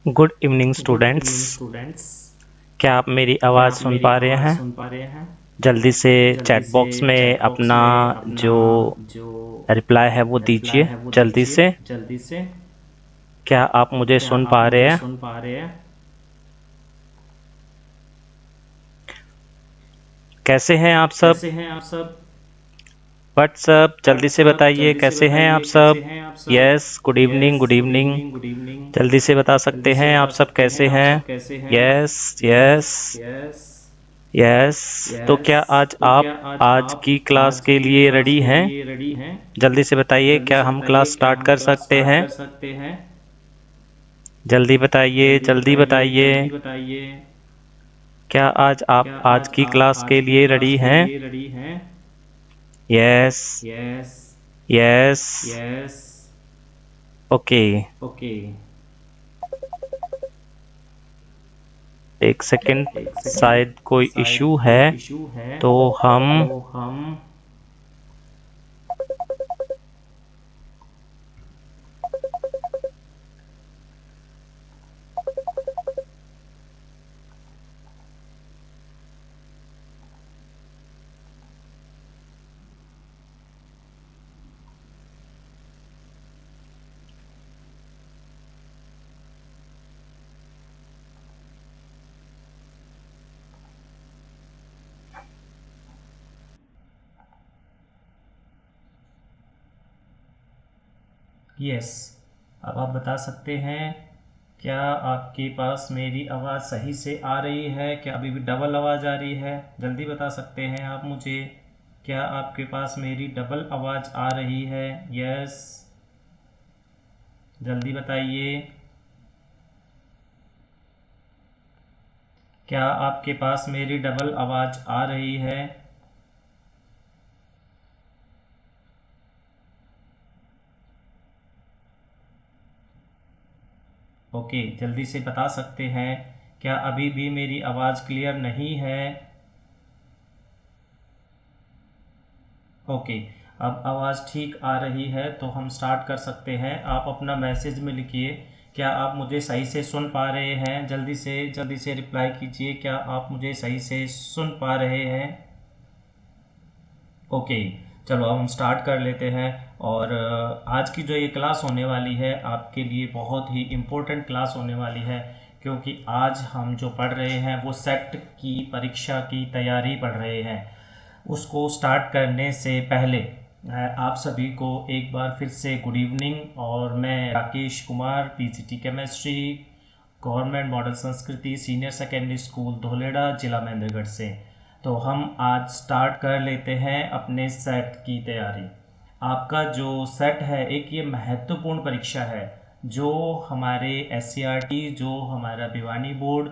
Good evening students. क्या आप मेरी आवाज़ सुन पा रहे हैं? जल्दी से चैट बॉक्स में अपना जो रिप्लाई है वो दीजिए जल्दी से। क्या आप मुझे सुन पा रहे हैं? कैसे हैं आप सब? व्हाट्सअप जल्दी से बताइए, कैसे हैं आप सब? Yes, good evening, good evening. जल्दी से बता सकते हैं आप सब कैसे हैं? Yes, yes, yes. तो क्या आज आप आज की क्लास के लिए रेडी हैं? जल्दी से बताइए, क्या हम क्लास स्टार्ट कर सकते हैं? जल्दी बताइए, जल्दी बताइए। क्या आज आप आज की क्लास के लिए रेडी हैं? Yes, yes. ओके, एक सेकंड, शायद कोई इशू है तो हम यस। अब आप बता सकते हैं, क्या आपके पास मेरी आवाज़ सही से आ रही है? क्या अभी भी डबल आवाज़ आ रही है? जल्दी बता सकते हैं आप मुझे, क्या आपके पास मेरी डबल आवाज़ आ रही है? यस, जल्दी बताइए। क्या आपके पास मेरी डबल आवाज़ आ रही है? ओके, जल्दी से बता सकते हैं, क्या अभी भी मेरी आवाज़ क्लियर नहीं है? ओके, अब आवाज़ ठीक आ रही है तो हम स्टार्ट कर सकते हैं। आप अपना मैसेज में लिखिए, क्या आप मुझे सही से सुन पा रहे हैं? जल्दी से रिप्लाई कीजिए, क्या आप मुझे सही से सुन पा रहे हैं? ओके, चलो अब हम स्टार्ट कर लेते हैं। और आज की जो ये क्लास होने वाली है आपके लिए बहुत ही इम्पोर्टेंट क्लास होने वाली है, क्योंकि आज हम जो पढ़ रहे हैं वो सेट की परीक्षा की तैयारी पढ़ रहे हैं। उसको स्टार्ट करने से पहले आप सभी को एक बार फिर से गुड इवनिंग। और मैं Rakesh Kumar, PCT chemistry, government model संस्कृति सीनियर सेकेंडरी स्कूल धोलेड़ा, जिला महेंद्रगढ़ से। तो हम आज स्टार्ट कर लेते हैं अपने सेट की तैयारी। आपका जो सेट है, एक ये महत्वपूर्ण परीक्षा है जो हमारे एससीईआरटी, जो हमारा भिवानी बोर्ड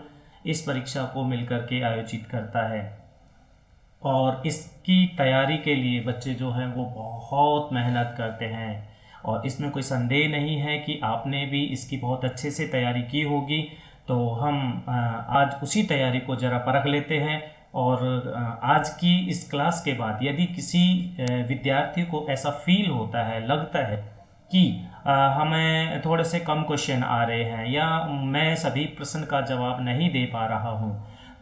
इस परीक्षा को मिलकर के आयोजित करता है। और इसकी तैयारी के लिए बच्चे जो हैं वो बहुत मेहनत करते हैं, और इसमें कोई संदेह नहीं है कि आपने भी इसकी बहुत अच्छे से तैयारी की होगी। तो हम आज उसी तैयारी को ज़रा परख लेते हैं। और आज की इस क्लास के बाद यदि किसी विद्यार्थी को ऐसा फील होता है, लगता है कि हमें थोड़े से कम क्वेश्चन आ रहे हैं या मैं सभी प्रश्न का जवाब नहीं दे पा रहा हूँ,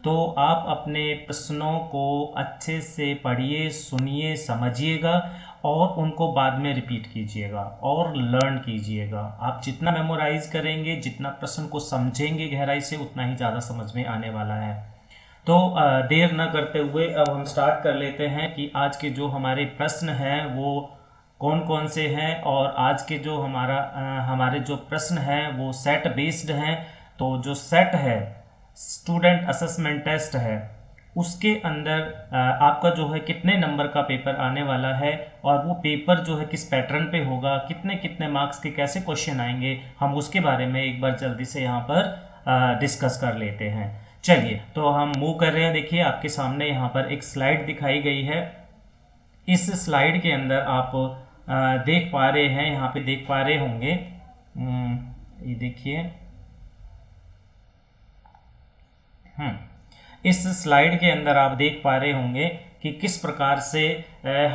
तो आप अपने प्रश्नों को अच्छे से पढ़िए, सुनिए, समझिएगा और उनको बाद में रिपीट कीजिएगा और लर्न कीजिएगा। आप जितना मेमोराइज करेंगे, जितना प्रश्न को समझेंगे गहराई से, उतना ही ज़्यादा समझ में आने वाला है। तो देर न करते हुए अब हम स्टार्ट कर लेते हैं कि आज के जो हमारे प्रश्न हैं वो कौन कौन से हैं। और आज के जो हमारे जो प्रश्न हैं वो सेट बेस्ड हैं। तो जो सेट है, स्टूडेंट असेसमेंट टेस्ट है, उसके अंदर आपका जो है कितने नंबर का पेपर आने वाला है, और वो पेपर जो है किस पैटर्न पे होगा, कितने कितने मार्क्स के कैसे क्वेश्चन आएंगे, हम उसके बारे में एक बार जल्दी से यहाँ पर डिस्कस कर लेते हैं। चलिए, तो हम मूव कर रहे हैं। देखिए, आपके सामने यहाँ पर एक स्लाइड दिखाई गई है। इस स्लाइड के अंदर आप देख पा रहे हैं, यहाँ पे देख पा रहे होंगे, ये देखिए। इस स्लाइड के अंदर आप देख पा रहे होंगे कि किस प्रकार से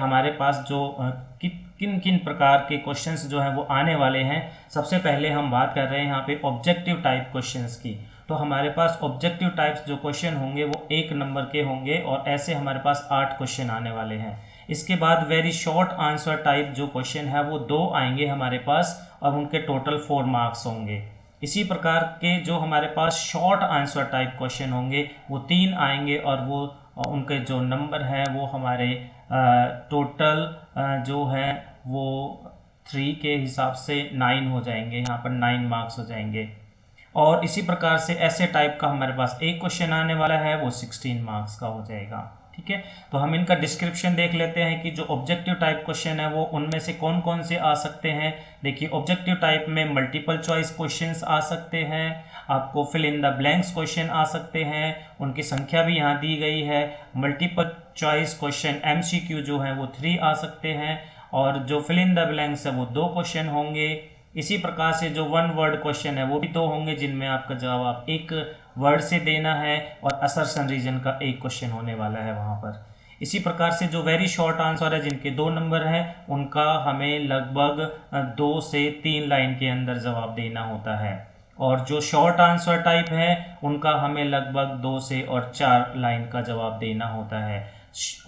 हमारे पास जो किन किन प्रकार के क्वेश्चंस जो हैं वो आने वाले हैं। सबसे पहले हम बात कर रहे हैं यहाँ पे ऑब्जेक्टिव टाइप क्वेश्चंस की। तो हमारे पास ऑब्जेक्टिव टाइप्स जो क्वेश्चन होंगे वो 1 नंबर के होंगे और ऐसे हमारे पास 8 क्वेश्चन आने वाले हैं। इसके बाद वेरी शॉर्ट आंसर टाइप जो क्वेश्चन है वो 2 आएंगे हमारे पास और उनके टोटल 4 मार्क्स होंगे। इसी प्रकार के जो हमारे पास शॉर्ट आंसर टाइप क्वेश्चन होंगे वो 3 आएंगे और वो उनके जो नंबर हैं वो हमारे टोटल जो है वो 3 के हिसाब से 9 हो जाएंगे, यहाँ पर 9 मार्क्स हो जाएंगे। और इसी प्रकार से ऐसे टाइप का हमारे पास एक क्वेश्चन आने वाला है वो 16 मार्क्स का हो जाएगा। ठीक है, तो हम इनका डिस्क्रिप्शन देख लेते हैं कि जो ऑब्जेक्टिव टाइप क्वेश्चन है वो उनमें से कौन कौन से आ सकते हैं। देखिए, ऑब्जेक्टिव टाइप में मल्टीपल चॉइस क्वेश्चंस आ सकते हैं, आपको fill in the blanks question आ सकते हैं, उनकी संख्या भी यहाँ दी गई है। मल्टीपल चॉइस क्वेश्चन MCQ जो है वो 3 आ सकते हैं और जो फिल इन द ब्लैंक्स है वो 2 क्वेश्चन होंगे। इसी प्रकार से जो 1 वर्ड क्वेश्चन है वो भी 2 होंगे जिनमें आपका जवाब 1 वर्ड से देना है और असर्शन रीजन का 1 क्वेश्चन होने वाला है वहाँ पर। इसी प्रकार से जो वेरी शॉर्ट आंसर है जिनके 2 नंबर हैं उनका हमें लगभग 2 से 3 लाइन के अंदर जवाब देना होता है और जो शॉर्ट आंसर टाइप है उनका हमें लगभग 2 से और 4 लाइन का जवाब देना होता है।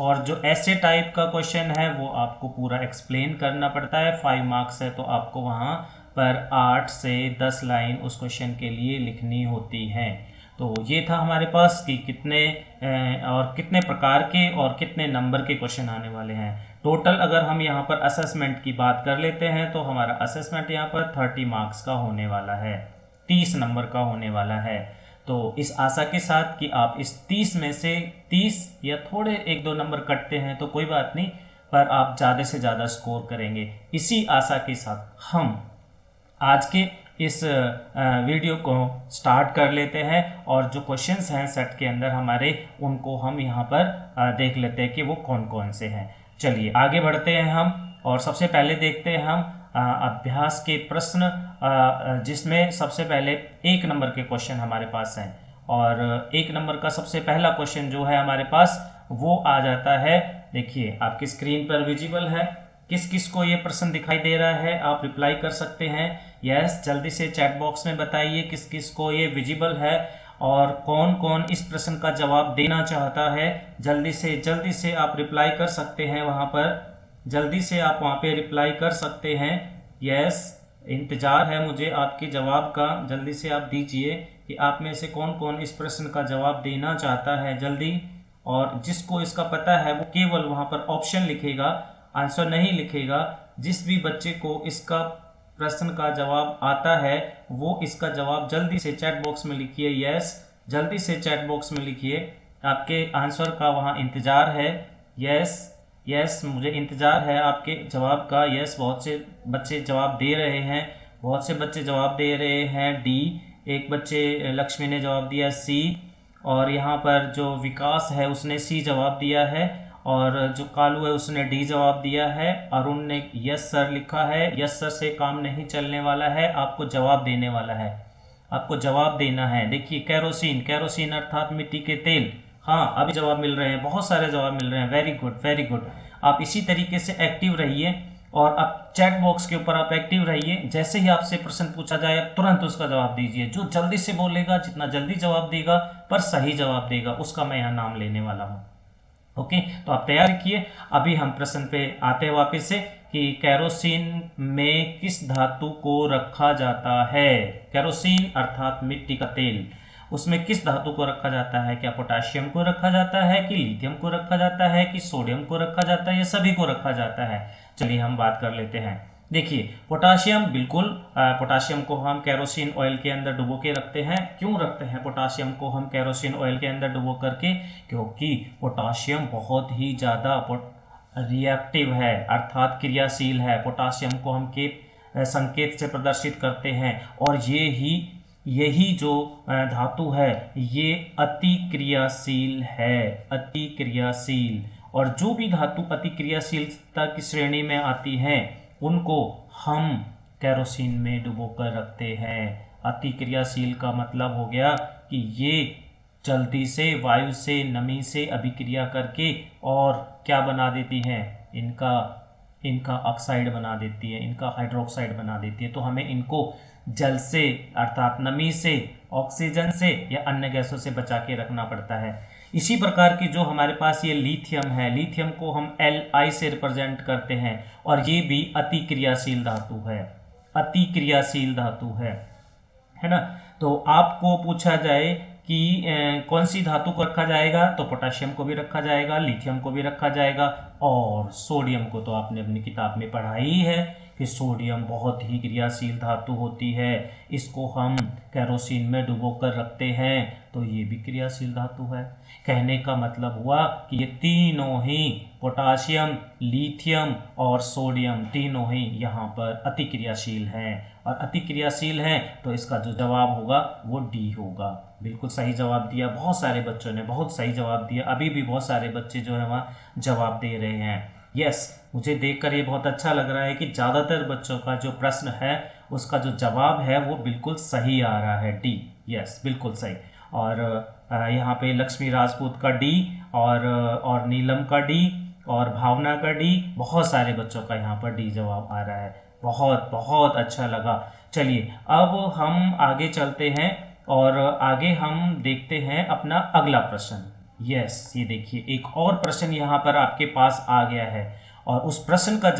और जो ऐसे टाइप का क्वेश्चन है वो आपको पूरा एक्सप्लेन करना पड़ता है। 5 मार्क्स है तो आपको वहाँ पर 8 से 10 लाइन उस क्वेश्चन के लिए लिखनी होती हैं। तो ये था हमारे पास कि कितने और कितने प्रकार के और कितने नंबर के क्वेश्चन आने वाले हैं। टोटल अगर हम यहाँ पर असेसमेंट की बात कर लेते हैं तो हमारा असेसमेंट यहाँ पर 30 मार्क्स का होने वाला है, 30 नंबर का होने वाला है। तो इस आशा के साथ कि आप इस 30 में से 30 या थोड़े 1-2 नंबर कटते हैं तो कोई बात नहीं, पर आप ज़्यादा से ज़्यादा स्कोर करेंगे। इसी आशा के साथ हम आज के इस वीडियो को स्टार्ट कर लेते हैं और जो क्वेश्चंस हैं सेट के अंदर हमारे उनको हम यहाँ पर देख लेते हैं कि वो कौन कौन से हैं। चलिए आगे बढ़ते हैं हम और सबसे पहले देखते हैं हम अभ्यास के प्रश्न, जिसमें सबसे पहले 1 नंबर के क्वेश्चन हमारे पास हैं और 1 नंबर का सबसे पहला क्वेश्चन जो है हमारे पास वो आ जाता है। देखिए आपकी स्क्रीन पर विजिबल है, किस किस को ये प्रश्न दिखाई दे रहा है आप रिप्लाई कर सकते हैं। यस, जल्दी से चैट बॉक्स में बताइए किस किस को ये विजिबल है और कौन कौन इस प्रश्न का जवाब देना चाहता है। जल्दी से आप रिप्लाई कर सकते हैं, वहां पर जल्दी से आप वहां पे रिप्लाई कर सकते हैं। यस, इंतजार है मुझे आपके जवाब का, जल्दी से आप दीजिए कि आप में से कौन कौन इस प्रश्न का जवाब देना चाहता है जल्दी। और जिसको इसका पता है वो केवल वहां पर ऑप्शन लिखेगा, आंसर नहीं लिखेगा। जिस भी बच्चे को इसका प्रश्न का जवाब आता है वो इसका जवाब जल्दी से चैट बॉक्स में लिखिए। यस, जल्दी से चैट बॉक्स में लिखिए, आपके आंसर का वहाँ इंतजार है। यस, मुझे इंतजार है आपके जवाब का। यस, बहुत से बच्चे जवाब दे रहे हैं, बहुत से बच्चे जवाब दे रहे हैं डी, एक बच्चे लक्ष्मी ने जवाब दिया सी और यहाँ पर जो विकास है उसने सी जवाब दिया है और जो कालू है उसने डी जवाब दिया है। अरुण ने यस सर लिखा है। यस सर से काम नहीं चलने वाला है, आपको जवाब देने वाला है, आपको जवाब देना है। देखिए कैरोसिन अर्थात मिट्टी के तेल, हाँ अभी जवाब मिल रहे हैं, बहुत सारे जवाब मिल रहे हैं। Very good. आप इसी तरीके से एक्टिव रहिए और आप चैट बॉक्स के ऊपर आप एक्टिव रहिए। जैसे ही आपसे प्रश्न पूछा जाए आप तुरंत उसका जवाब दीजिए। जो जल्दी से बोलेगा, जितना जल्दी जवाब देगा पर सही जवाब देगा, उसका मैं यहाँ नाम लेने वाला हूँ। ओके, तो आप तैयार रखिए। अभी हम प्रश्न पे आते हैं वापस से कि कैरोसिन में किस धातु को रखा जाता है। कैरोसिन अर्थात मिट्टी का तेल, उसमें किस धातु को रखा जाता है? क्या पोटाशियम को रखा जाता है कि लिथियम को रखा जाता है कि सोडियम को रखा जाता है, या सभी को रखा जाता है? चलिए हम बात कर लेते हैं। देखिए पोटाशियम, बिल्कुल पोटाशियम को हम केरोसिन ऑयल के अंदर डुबो के रखते हैं। क्यों रखते हैं पोटाशियम को हम केरोसिन ऑयल के अंदर डुबो करके? क्योंकि पोटाशियम बहुत ही ज़्यादा रिएक्टिव है अर्थात क्रियाशील है। पोटाशियम को हम के संकेत से प्रदर्शित करते हैं और यही जो धातु है ये अति क्रियाशील है, अति क्रियाशील। और जो भी धातु अति क्रियाशीलता की श्रेणी में आती हैं उनको हम केरोसिन में डुबोकर रखते हैं। अति क्रियाशील का मतलब हो गया कि ये जल्दी से वायु से, नमी से अभिक्रिया करके और क्या बना देती हैं, इनका ऑक्साइड बना देती है, इनका हाइड्रोक्साइड बना देती है। तो हमें इनको जल से अर्थात नमी से, ऑक्सीजन से या अन्य गैसों से बचा के रखना पड़ता है। इसी प्रकार की जो हमारे पास ये लिथियम है, लिथियम को हम Li से रिप्रेजेंट करते हैं और ये भी अति क्रियाशील धातु है, अति क्रियाशील धातु है ना। तो आपको पूछा जाए कि कौन सी धातु को रखा जाएगा, तो पोटाशियम को भी रखा जाएगा, लिथियम को भी रखा जाएगा और सोडियम को तो आपने अपनी किताब में पढ़ा ही है कि सोडियम बहुत ही क्रियाशील धातु होती है। इसको हम केरोसिन में डुबोकर रखते हैं तो ये भी क्रियाशील धातु है। कहने का मतलब हुआ कि ये तीनों ही पोटाशियम, लिथियम और सोडियम तीनों ही यहाँ पर अति क्रियाशील हैं और अति क्रियाशील हैं, तो इसका जो जवाब होगा वो डी होगा। बिल्कुल सही जवाब दिया, बहुत सारे बच्चों ने बहुत सही जवाब दिया। अभी भी बहुत सारे बच्चे जो है वहाँ जवाब दे रहे हैं। यस, मुझे देखकर ये बहुत अच्छा लग रहा है कि ज़्यादातर बच्चों का जो प्रश्न है उसका जो जवाब है वो बिल्कुल सही आ रहा है, डी। यस, बिल्कुल सही। और यहाँ पे लक्ष्मी राजपूत का डी और नीलम का डी और भावना का डी, बहुत सारे बच्चों का यहाँ पर डी जवाब आ रहा है। बहुत बहुत अच्छा लगा। चलिए अब हम आगे चलते हैं और आगे हम देखते हैं अपना अगला प्रश्न। यस, ये देखिए एक और प्रश्न यहाँ पर आपके पास आ गया है और उस प्रश्न का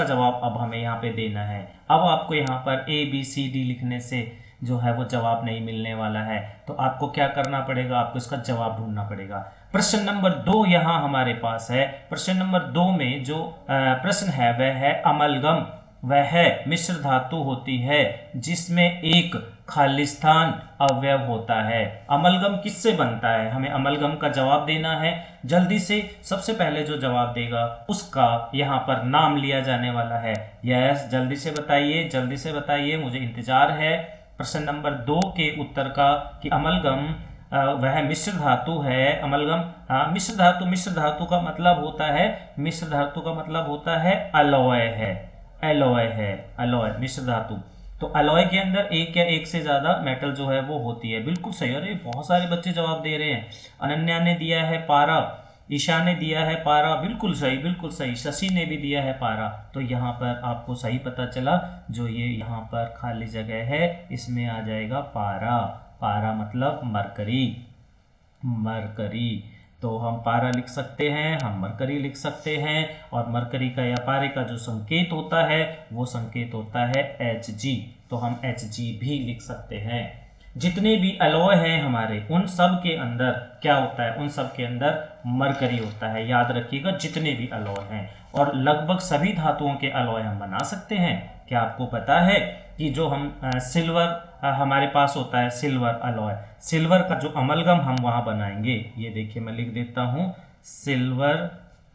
जवाब अब हमें यहाँ पे देना है। अब आपको यहाँ पर ABCD लिखने से जो है वो जवाब नहीं मिलने वाला है, तो आपको क्या करना पड़ेगा, आपको इसका जवाब ढूंढना पड़ेगा। प्रश्न नंबर 2 यहाँ हमारे पास है। प्रश्न नंबर 2 में जो प्रश्न है वह है अमलगम। वह मिश्र धातु होती है जिसमें एक खालिस्तान अवयव होता है। अमलगम किससे बनता है, हमें अमलगम का जवाब देना है। जल्दी से सबसे पहले जो जवाब देगा उसका यहाँ पर नाम लिया जाने वाला है। यस, जल्दी से बताइए, जल्दी से बताइए, मुझे इंतजार है प्रश्न नंबर 2 के उत्तर का कि अमलगम वह मिश्र धातु है। अमलगम मिश्र धातु का मतलब होता है, मिश्र धातु का मतलब होता है अलॉय है, अलॉय है, अलॉय मिश्र धातु। तो अलॉय के अंदर एक या एक से ज्यादा मेटल जो है वो होती है। बिल्कुल सही, अरे बहुत सारे बच्चे जवाब दे रहे हैं। अनन्या ने दिया है पारा, ईशा ने दिया है पारा, बिल्कुल सही, बिल्कुल सही। शशि ने भी दिया है पारा। तो यहाँ पर आपको सही पता चला, जो ये यहाँ पर खाली जगह है इसमें आ जाएगा पारा। पारा मतलब मरकरी, मरकरी। तो हम पारा लिख सकते हैं, हम मरकरी लिख सकते हैं और मरकरी का या पारे का जो संकेत होता है वो संकेत होता है Hg। तो हम Hg भी लिख सकते हैं। जितने भी अलॉय हैं हमारे, उन सब के अंदर क्या होता है, उन सब के अंदर मरकरी होता है। याद रखिएगा, जितने भी अलॉय हैं। और लगभग सभी धातुओं के अलॉय हम बना सकते हैं। क्या आपको पता है कि जो हम सिल्वर हमारे पास होता है, सिल्वर अलॉय, सिल्वर का जो अमलगम हम वहां बनाएंगे, ये देखिए मैं लिख देता हूं, सिल्वर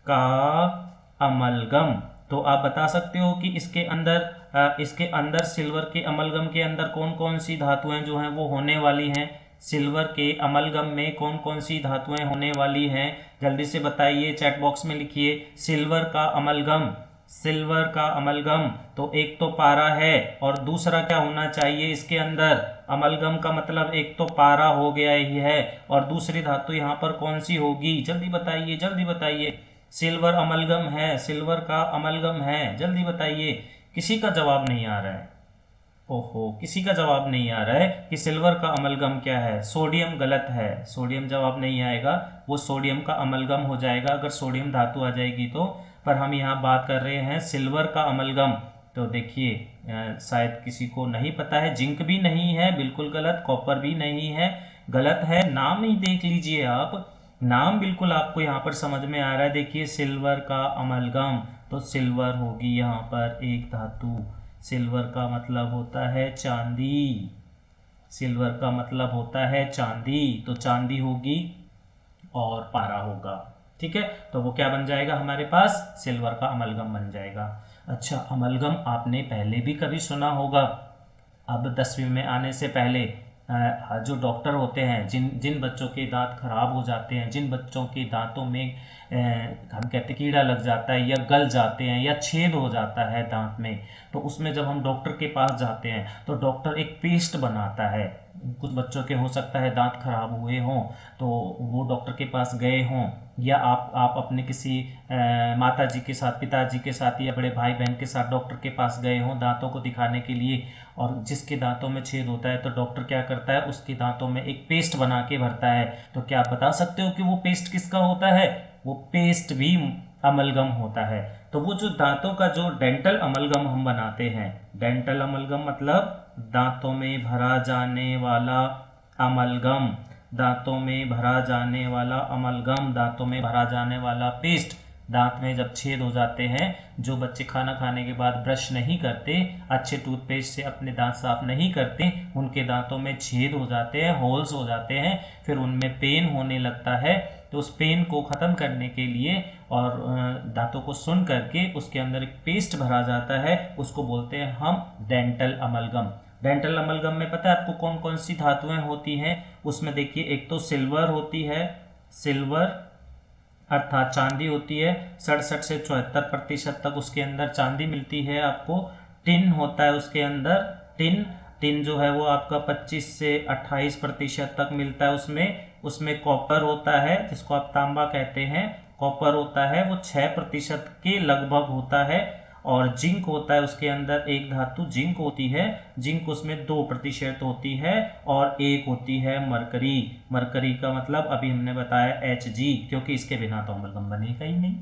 का अमलगम। तो आप बता सकते हो कि इसके अंदर सिल्वर के अमलगम के अंदर कौन कौन सी धातुएं जो हैं वो होने वाली हैं। सिल्वर के अमलगम में कौन कौन सी धातुएं होने वाली हैं, जल्दी से बताइए, चैट बॉक्स में लिखिए। सिल्वर का अमलगम, सिल्वर का अमलगम, तो एक तो पारा है और दूसरा क्या होना चाहिए इसके अंदर, अमलगम का मतलब एक तो पारा हो गया ही है और दूसरी धातु यहाँ पर कौन सी होगी, जल्दी बताइए, जल्दी बताइए। सिल्वर अमलगम है, सिल्वर का अमलगम है, जल्दी बताइए। किसी का जवाब नहीं आ रहा है, ओहो, किसी का जवाब नहीं आ रहा है कि सिल्वर का अमलगम क्या है। सोडियम गलत है, सोडियम जवाब नहीं आएगा, वो सोडियम का अमलगम हो जाएगा अगर सोडियम धातु आ जाएगी तो। पर हम यहाँ बात कर रहे हैं सिल्वर का अमलगम। तो देखिए शायद किसी को नहीं पता है, जिंक भी नहीं है, बिल्कुल गलत, कॉपर भी नहीं है, गलत है। नाम ही देख लीजिए आप, नाम बिल्कुल आपको यहाँ पर समझ में आ रहा है। देखिए सिल्वर का अमलगम, तो सिल्वर होगी यहाँ पर एक धातु। सिल्वर का मतलब होता है चांदी, सिल्वर का मतलब होता है चांदी, तो चांदी होगी और पारा होगा। ठीक है, तो वो क्या बन जाएगा हमारे पास, सिल्वर का अमलगम बन जाएगा। अच्छा, अमलगम आपने पहले भी कभी सुना होगा। अब 10वीं में आने से पहले जो डॉक्टर होते हैं, जिन बच्चों के दांत खराब हो जाते हैं, जिन बच्चों के दांतों में हम कहते हैं कीड़ा लग जाता है या गल जाते हैं या छेद हो जाता है दांत में, तो उसमें जब हम डॉक्टर के पास जाते हैं तो डॉक्टर एक पेस्ट बनाता है, कुछ बच्चों के हो सकता है दांत खराब हुए हों, तो वो डॉक्टर के पास गए हों, या आप अपने किसी माता जी के साथ, पिताजी के साथ या बड़े भाई बहन के साथ डॉक्टर के पास गए हों दांतों को दिखाने के लिए, और जिसके दांतों में छेद होता है तो डॉक्टर क्या करता है, उसके दांतों में एक पेस्ट बना के भरता है। तो क्या आप बता सकते हो कि वो पेस्ट किसका होता है? वो पेस्ट भी अमलगम होता है। तो वो जो दांतों का जो डेंटल अमलगम हम बनाते हैं, डेंटल अमलगम मतलब दांतों में भरा जाने वाला अमलगम, दांतों में भरा जाने वाला अमलगम, दांतों में भरा जाने वाला पेस्ट। दांत में जब छेद हो जाते हैं, जो बच्चे खाना खाने के बाद ब्रश नहीं करते, अच्छे टूथपेस्ट से अपने दांत साफ नहीं करते, उनके दांतों में छेद हो जाते हैं, होल्स हो जाते हैं, फिर उनमें पेन होने लगता है। तो उस पेन को ख़त्म करने के लिए और दांतों को सुन करके उसके अंदर एक पेस्ट भरा जाता है, उसको बोलते हैं हम डेंटल अमलगम। डेंटल अमलगम में पता है आपको कौन कौन सी धातुएं होती हैं? उसमें देखिए, एक तो सिल्वर होती है, सिल्वर अर्थात चांदी होती है, 67 से 74% तक उसके अंदर चांदी मिलती है आपको। टिन होता है उसके अंदर, टिन, टिन जो है वो आपका 25 से 28% तक मिलता है उसमें। उसमें कॉपर होता है जिसको आप तांबा कहते हैं, कॉपर होता है वो 6% के लगभग होता है। और जिंक होता है उसके अंदर, एक धातु जिंक होती है, जिंक उसमें 2% होती है। और एक होती है मरकरी, मरकरी का मतलब अभी हमने बताया Hg, क्योंकि इसके बिना तो अमलगम बनेगा ही नहीं,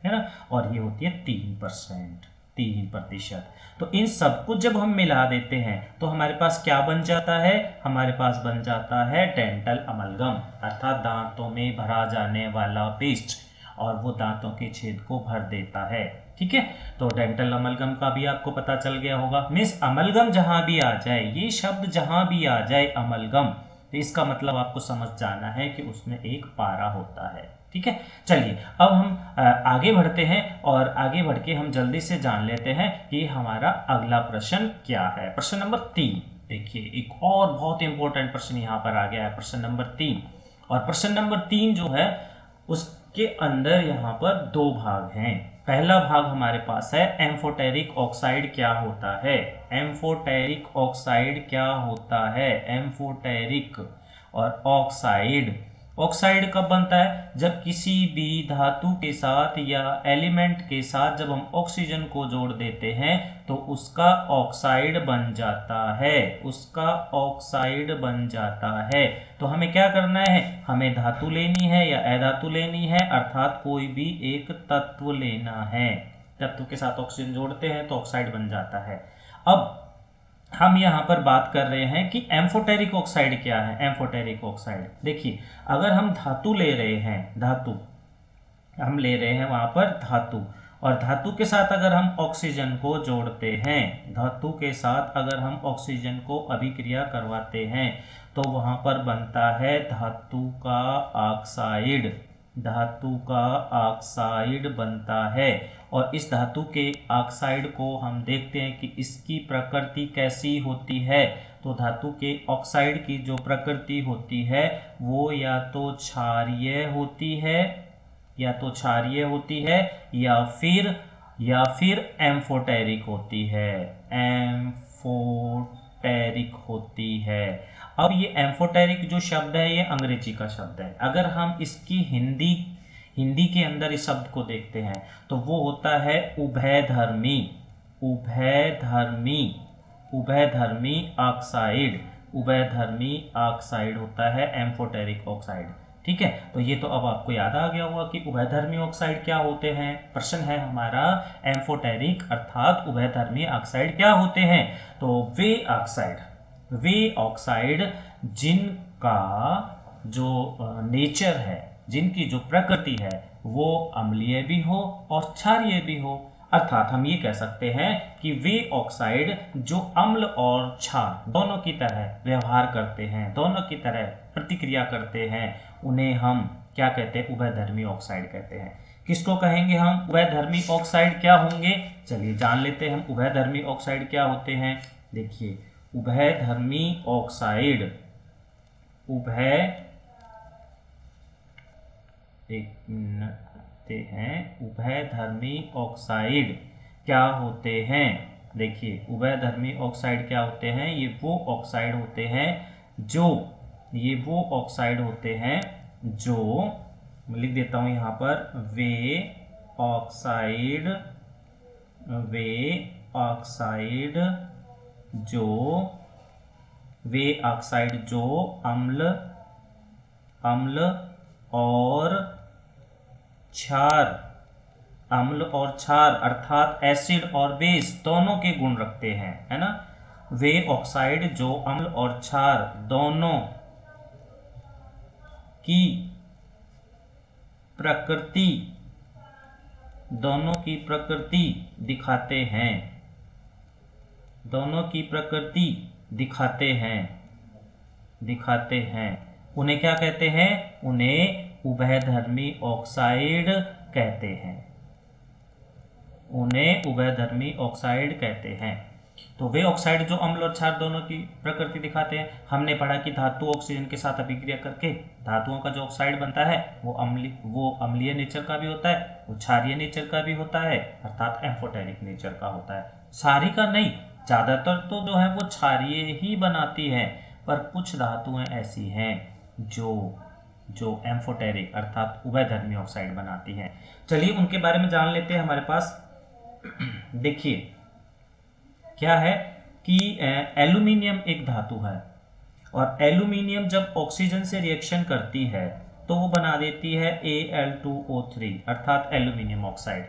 है ना। और ये होती है 3%, 3%। तो इन सबको जब हम मिला देते हैं तो हमारे पास क्या बन जाता है? हमारे पास बन जाता है डेंटल अमलगम, अर्थात दांतों में भरा जाने वाला पेस्ट, और वो दांतों के छेद को भर देता है। ठीक है, तो डेंटल अमलगम का भी आपको पता चल गया होगा। मिस अमलगम जहां भी आ जाए, ये शब्द जहां भी आ जाए अमलगम, तो इसका मतलब आपको समझ जाना है कि उसमें एक पारा होता है। ठीक है, चलिए अब हम आगे बढ़ते हैं, और आगे बढ़ के हम जल्दी से जान लेते हैं कि हमारा अगला प्रश्न क्या है। प्रश्न नंबर 3 देखिए, एक और बहुत इंपॉर्टेंट प्रश्न यहाँ पर आ गया है, प्रश्न नंबर 3। और प्रश्न नंबर 3 जो है उसके अंदर यहाँ पर 2 भाग हैं। पहला भाग हमारे पास है एम्फोटेरिक ऑक्साइड क्या होता है। एम्फोटेरिक ऑक्साइड क्या होता है? एम्फोटेरिक और ऑक्साइड, ऑक्साइड कब बनता है? जब किसी भी धातु के साथ या एलिमेंट के साथ जब हम ऑक्सीजन को जोड़ देते हैं तो उसका ऑक्साइड बन जाता है, उसका ऑक्साइड बन जाता है। तो हमें क्या करना है? हमें धातु लेनी है या अधातु लेनी है, अर्थात कोई भी एक तत्व लेना है। तत्व के साथ ऑक्सीजन जोड़ते हैं तो ऑक्साइड बन जाता है। अब हम यहाँ पर बात कर रहे हैं कि एम्फोटेरिक ऑक्साइड क्या है। एम्फोटेरिक ऑक्साइड देखिए, अगर हम धातु ले रहे हैं, धातु हम ले रहे हैं वहां पर धातु, और धातु के साथ अगर हम ऑक्सीजन को जोड़ते हैं, धातु के साथ अगर हम ऑक्सीजन को अभिक्रिया करवाते हैं तो वहां पर बनता है धातु का ऑक्साइड, धातु का ऑक्साइड बनता है। और इस धातु के ऑक्साइड को हम देखते हैं कि इसकी प्रकृति कैसी होती है। तो धातु के ऑक्साइड की जो प्रकृति होती है वो या तो क्षारीय होती है, या तो क्षारीय होती है, या फिर एम्फोटेरिक होती है, एम्फोटेरिक होती है। अब ये एम्फोटेरिक जो शब्द है ये अंग्रेजी का शब्द है। अगर हम इसकी हिंदी के अंदर इस शब्द को देखते हैं तो वो होता है उभयधर्मी, उभयधर्मी, उभयधर्मी ऑक्साइड, उभयधर्मी ऑक्साइड होता है एम्फोटेरिक ऑक्साइड। ठीक है, तो ये तो अब आपको याद आ गया होगा कि उभयधर्मी ऑक्साइड क्या होते हैं। प्रश्न है हमारा एम्फोटेरिक अर्थात उभयधर्मी ऑक्साइड क्या होते हैं। तो वे ऑक्साइड, वे ऑक्साइड जिनका जो नेचर है, जिनकी जो प्रकृति है वो अम्लीय भी हो और क्षारीय भी हो। अर्थात हम ये कह सकते हैं कि वे ऑक्साइड जो अम्ल और क्षार दोनों की तरह व्यवहार करते हैं, दोनों की तरह प्रतिक्रिया करते हैं, उन्हें हम क्या कहते हैं? उभयधर्मी ऑक्साइड कहते हैं। किसको कहेंगे हम? उभयधर्मी ऑक्साइड क्या होंगे? चलिए जान लेते हैं हम उभयधर्मी ऑक्साइड क्या होते हैं। देखिए, उभयधर्मी ऑक्साइड, उभयधर्मी ऑक्साइड क्या होते हैं। देखिए, उभयधर्मी ऑक्साइड क्या होते हैं? ये वो ऑक्साइड होते हैं जो ये वो ऑक्साइड होते हैं जो, मैं लिख देता हूं यहां पर, वे ऑक्साइड जो अम्ल और क्षार अर्थात एसिड और बेस दोनों के गुण रखते हैं, है ना। वे ऑक्साइड जो अम्ल और क्षार दोनों की प्रकृति दिखाते हैं, उन्हें क्या कहते हैं? उन्हें उभयधर्मी ऑक्साइड कहते हैं। तो वे ऑक्साइड जो अम्ल और क्षार दोनों की प्रकृति दिखाते हैं। हमने पढ़ा कि धातु ऑक्सीजन के साथ अभिक्रिया करके धातुओं का जो ऑक्साइड बनता है वो अम्लीय नेचर का भी होता है, वो क्षारीय नेचर का भी होता है, अर्थात एम्फोटेरिक नेचर का होता है। सारी का नहीं, ज्यादातर तो जो है वो क्षारीय ही बनाती है, पर कुछ धातुएं ऐसी हैं जो एम्फोटेरिक अर्थात उभयधर्मी ऑक्साइड बनाती हैं। चलिए उनके बारे में जान लेते हैं। हमारे पास देखिए क्या है कि एल्यूमिनियम एक धातु है, और एल्यूमिनियम जब ऑक्सीजन से रिएक्शन करती है तो वो बना देती है Al2O3 अर्थात एल्यूमिनियम ऑक्साइड।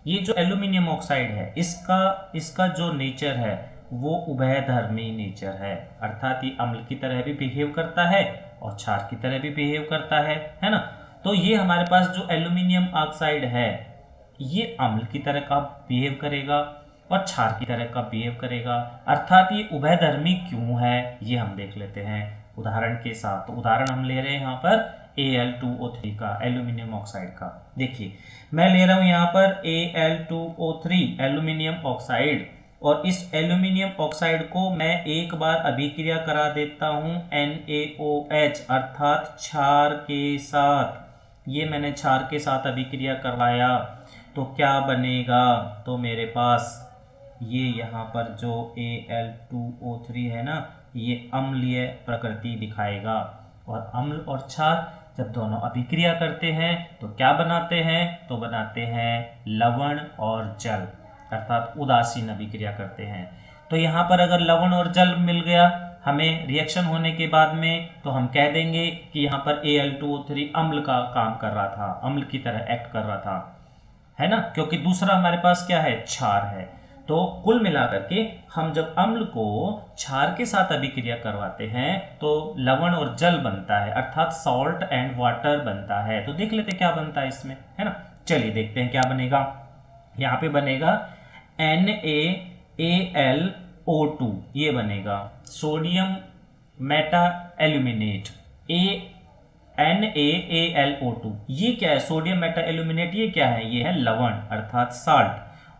ये जो एल्यूमिनियम ऑक्साइड है इसका जो नेचर है वो उभयधर्मी नेचर है, अर्थात ये अम्ल की तरह भी बिहेव करता है और क्षार की तरह भी बिहेव करता है ना। तो ये हमारे पास जो एल्यूमिनियम ऑक्साइड है ये अम्ल की तरह का बिहेव करेगा और क्षार की तरह का बिहेव करेगा, अर्थात ये उभयधर्मी क्यों है ये हम देख लेते हैं उदाहरण के साथ। तो उदाहरण हम ले रहे हैं यहाँ पर Al2O3 का, एल्यूमिनियम ऑक्साइड का। देखिए मैं ले रहा हूं यहाँ पर Al2O3 एल्यूमिनियम ऑक्साइड, और इस एल्यूमिनियम ऑक्साइड को मैं एक बार अभिक्रिया करा देता हूं NaOH अर्थात क्षार के साथ। ये मैंने क्षार के साथ अभिक्रिया करवाया तो क्या बनेगा? तो मेरे पास ये यहाँ पर जो Al2O3 है ना ये अम्लीय प्रकृति दिखाएगा, और अम्ल और क्षार जब दोनों अभिक्रिया करते हैं तो क्या बनाते हैं? तो बनाते हैं लवण और जल, अर्थात उदासीन अभिक्रिया करते हैं। तो यहाँ पर अगर लवण और जल मिल गया हमें रिएक्शन होने के बाद में, तो हम कह देंगे कि यहाँ पर Al2O3 अम्ल का काम कर रहा था, अम्ल की तरह एक्ट कर रहा था, है ना, क्योंकि दूसरा हमारे पास क्या है? क्षार है। तो कुल मिलाकर के हम जब अम्ल को क्षार के साथ अभिक्रिया करवाते हैं तो लवण और जल बनता है, अर्थात सॉल्ट एंड वाटर बनता है। तो देख लेते क्या बनता है इसमें, है ना। चलिए देखते हैं क्या बनेगा। यहाँ पे बनेगा NaAlO2, ये बनेगा सोडियम मेटा एल्यूमिनेट, NaAlO2। ये क्या है? Sodium Meta aluminate. ये क्या है? ये है लवण अर्थात साल्ट,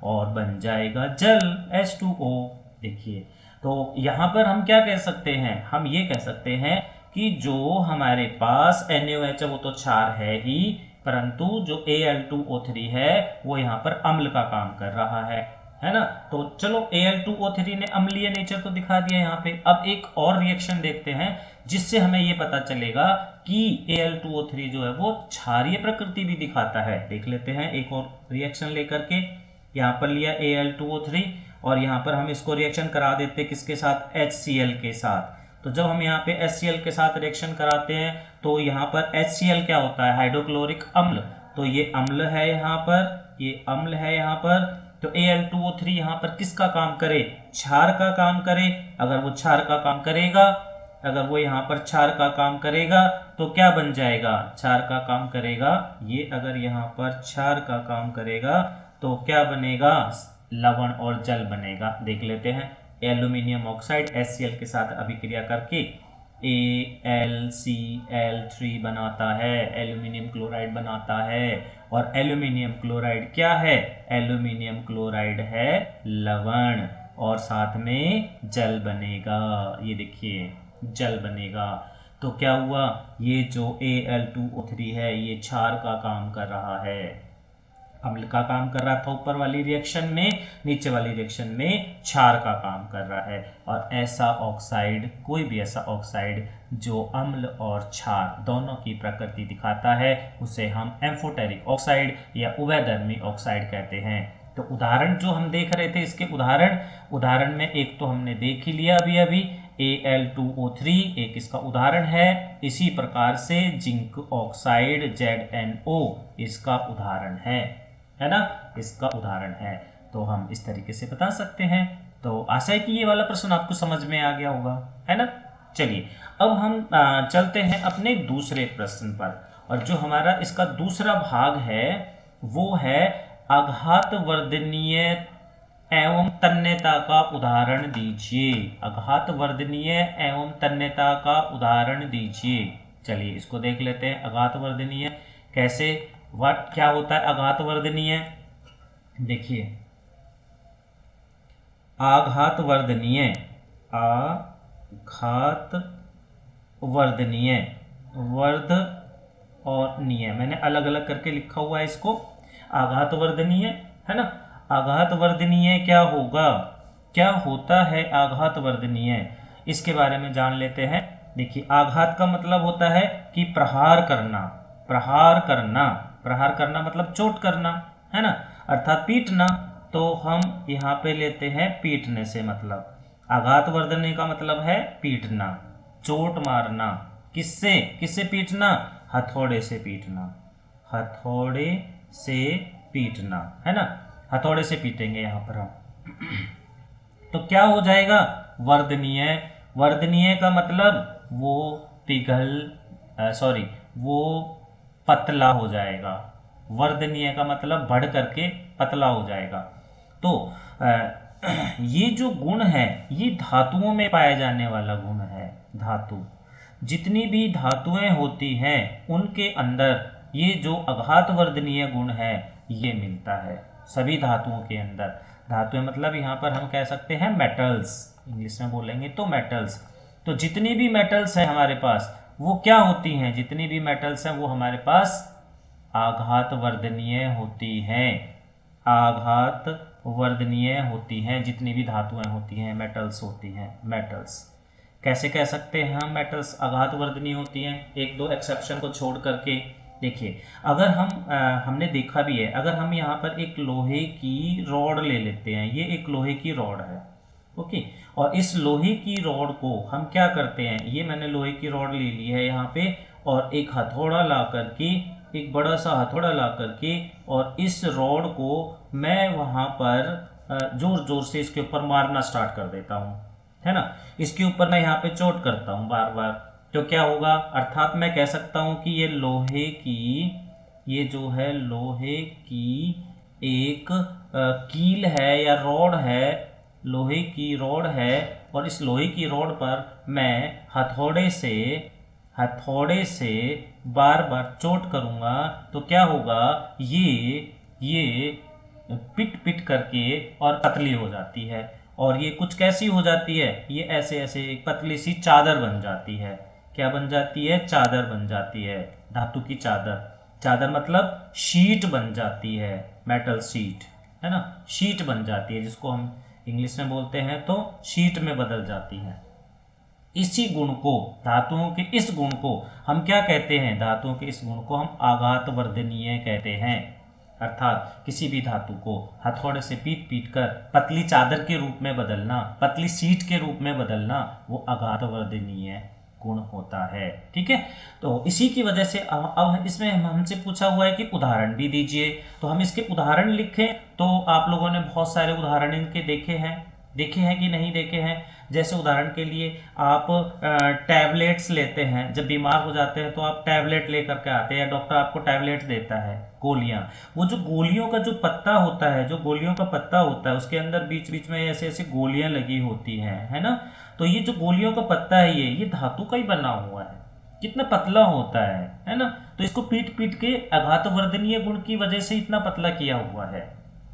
और बन जाएगा जल H2O। देखिए तो यहां पर हम क्या कह सकते हैं? हम ये कह सकते हैं कि जो हमारे पास NaOH है वो तो क्षार है ही, परंतु जो Al2O3 है वो यहाँ पर अम्ल का काम कर रहा है ना। तो चलो Al2O3 ने अम्लीय नेचर तो दिखा दिया यहाँ पे। अब एक और रिएक्शन देखते हैं जिससे हमें ये पता चलेगा कि Al2O3 जो है वो क्षारीय प्रकृति भी दिखाता है। देख लेते हैं एक और रिएक्शन लेकर के। यहाँ पर लिया Al2O3 और यहाँ पर हम इसको रिएक्शन करा देते किसके साथ? HCl के साथ। तो जब हम यहाँ पे HCl के साथ रिएक्शन कराते हैं तो यहाँ पर HCl क्या होता है? हाइड्रोक्लोरिक अम्ल। तो ये अम्ल है यहाँ पर, ये अम्ल है यहाँ पर। तो Al2O3 यहाँ पर किसका काम करे? क्षार का काम करे। अगर वो क्षार का काम करेगा, अगर वो यहाँ पर क्षार का काम करेगा तो क्या बन जाएगा? क्षार का काम करेगा। ये अगर यहाँ पर क्षार का काम करेगा तो क्या बनेगा? लवण और जल बनेगा। देख लेते हैं। एल्यूमिनियम ऑक्साइड HCl के साथ अभिक्रिया करके AlCl3 बनाता है, एल्यूमिनियम क्लोराइड बनाता है। और एल्यूमिनियम क्लोराइड क्या है? एल्यूमिनियम क्लोराइड है लवण, और साथ में जल बनेगा। ये देखिए जल बनेगा। तो क्या हुआ? ये जो Al2O3 है ये क्षार का काम कर रहा है, अम्ल का काम कर रहा था ऊपर वाली रिएक्शन में, नीचे वाली रिएक्शन में क्षार का काम कर रहा है। और ऐसा ऑक्साइड, कोई भी ऐसा ऑक्साइड जो अम्ल और क्षार दोनों की प्रकृति दिखाता है, उसे हम एम्फोटेरिक ऑक्साइड या उभयधर्मी ऑक्साइड कहते हैं। तो उदाहरण जो हम देख रहे थे, इसके उदाहरण में एक तो हमने देख ही लिया अभी Al2O3 एक इसका उदाहरण है। इसी प्रकार से जिंक ऑक्साइड ZnO इसका उदाहरण है ना, इसका उदाहरण है। तो हम इस तरीके से बता सकते हैं। तो आशा है कि ये वाला प्रश्न आपको समझ में आ गया होगा, है ना। चलिए अब हम चलते हैं अपने दूसरे प्रश्न पर, और जो हमारा इसका दूसरा भाग है वो है आघात वर्धनीय एवं तन्यता का उदाहरण दीजिए। आघात वर्धनीय एवं तन्यता का उदाहरण दीजिए। चलिए इसको देख लेते हैं। आघात वर्धनीय कैसे, क्या होता है आघात वर्धनीय? देखिए आघात वर्धनीय, आघात वर्धनीय, वर्ध और नीय मैंने अलग अलग करके लिखा हुआ है इसको। आघात वर्धनीय है ना, आघात वर्धनीय क्या होगा, क्या होता है आघात वर्धनीय, इसके बारे में जान लेते हैं। देखिए आघात का मतलब होता है कि प्रहार करना, प्रहार करना, प्रहार करना मतलब चोट करना, है ना, अर्थात पीटना। तो हम यहाँ पे लेते हैं पीटने से मतलब। आघात वर्धनीय का मतलब है पीटना, चोट मारना। किससे, किससे पीटना? हथौड़े से पीटना, हथौड़े से पीटना, है ना, हथौड़े से पीटेंगे यहाँ पर हम। तो क्या हो जाएगा? वर्धनीय। वर्धनीय का मतलब वो वो पतला हो जाएगा। वर्धनीय का मतलब बढ़ करके पतला हो जाएगा। तो ये जो गुण है ये धातुओं में पाया जाने वाला गुण है। धातु, जितनी भी धातुएं होती हैं उनके अंदर ये जो आघात वर्धनीय गुण है ये मिलता है, सभी धातुओं के अंदर। धातुएं मतलब यहाँ पर हम कह सकते हैं मेटल्स, इंग्लिश में बोलेंगे तो मेटल्स। तो जितनी भी मेटल्स हैं हमारे पास वो क्या होती हैं, जितनी भी मेटल्स हैं वो हमारे पास आघात वर्धनीय होती हैं, आघात वर्धनीय होती हैं। जितनी भी धातुएं होती हैं मेटल्स होती हैं। मेटल्स कैसे कह सकते हैं हम मेटल्स आघात वर्धनीय होती हैं? एक दो एक्सेप्शन को छोड़ करके देखिए, अगर हमने देखा भी है, अगर हम यहाँ पर एक लोहे की रॉड ले लेते हैं, ये एक लोहे की रॉड है, ओके, और इस लोहे की रॉड को हम क्या करते हैं, ये मैंने लोहे की रॉड ले ली है यहाँ पे, और एक हथौड़ा ला करके, एक बड़ा सा हथौड़ा ला करके, और इस रॉड को मैं वहाँ पर जोर जोर से इसके ऊपर मारना स्टार्ट कर देता हूँ, है ना, इसके ऊपर मैं यहाँ पे चोट करता हूँ बार बार। तो क्या होगा, अर्थात मैं कह सकता हूँ कि ये लोहे की, ये जो है लोहे की एक कील है या रॉड है, लोहे की रॉड है, और इस लोहे की रॉड पर मैं हथौड़े से बार बार चोट करूँगा। तो क्या होगा, ये पिट पिट करके और पतली हो जाती है, और ये कुछ कैसी हो जाती है, ये ऐसे ऐसे एक पतली सी चादर बन जाती है। क्या बन जाती है? चादर बन जाती है, धातु की चादर। चादर मतलब शीट बन जाती है, मेटल शीट, है ना, शीट बन जाती है, जिसको हम इंग्लिश में बोलते हैं तो शीट में बदल जाती है। इसी गुण को, धातुओं के इस गुण को हम क्या कहते हैं? धातुओं के इस गुण को हम आघात वर्धनीय कहते हैं। अर्थात किसी भी धातु को हथौड़े से पीट पीट कर पतली चादर के रूप में बदलना, पतली शीट के रूप में बदलना, वो आघात वर्धनीय गुण होता है। ठीक है, तो इसी की वजह से अब इसमें हमसे पूछा हुआ है कि उदाहरण भी दीजिए। तो हम इसके उदाहरण लिखें, तो आप लोगों ने बहुत सारे उदाहरण इनके देखे हैं कि नहीं देखे हैं। जैसे उदाहरण के लिए आप टैबलेट्स लेते हैं, जब बीमार हो जाते हैं तो आप टैबलेट लेकर के आते हैं, या डॉक्टर आपको टैबलेट देता है, गोलियां। वो जो गोलियों का जो पत्ता होता है, जो गोलियों का पत्ता होता है, उसके अंदर बीच बीच में ऐसे ऐसे गोलियां लगी होती हैं, है ना। तो ये जो गोलियों का पत्ता है ये धातु का ही बना हुआ है, कितना पतला होता है ना। तो इसको पीट पीट के आघात वर्धनीय गुण की वजह से इतना पतला किया हुआ है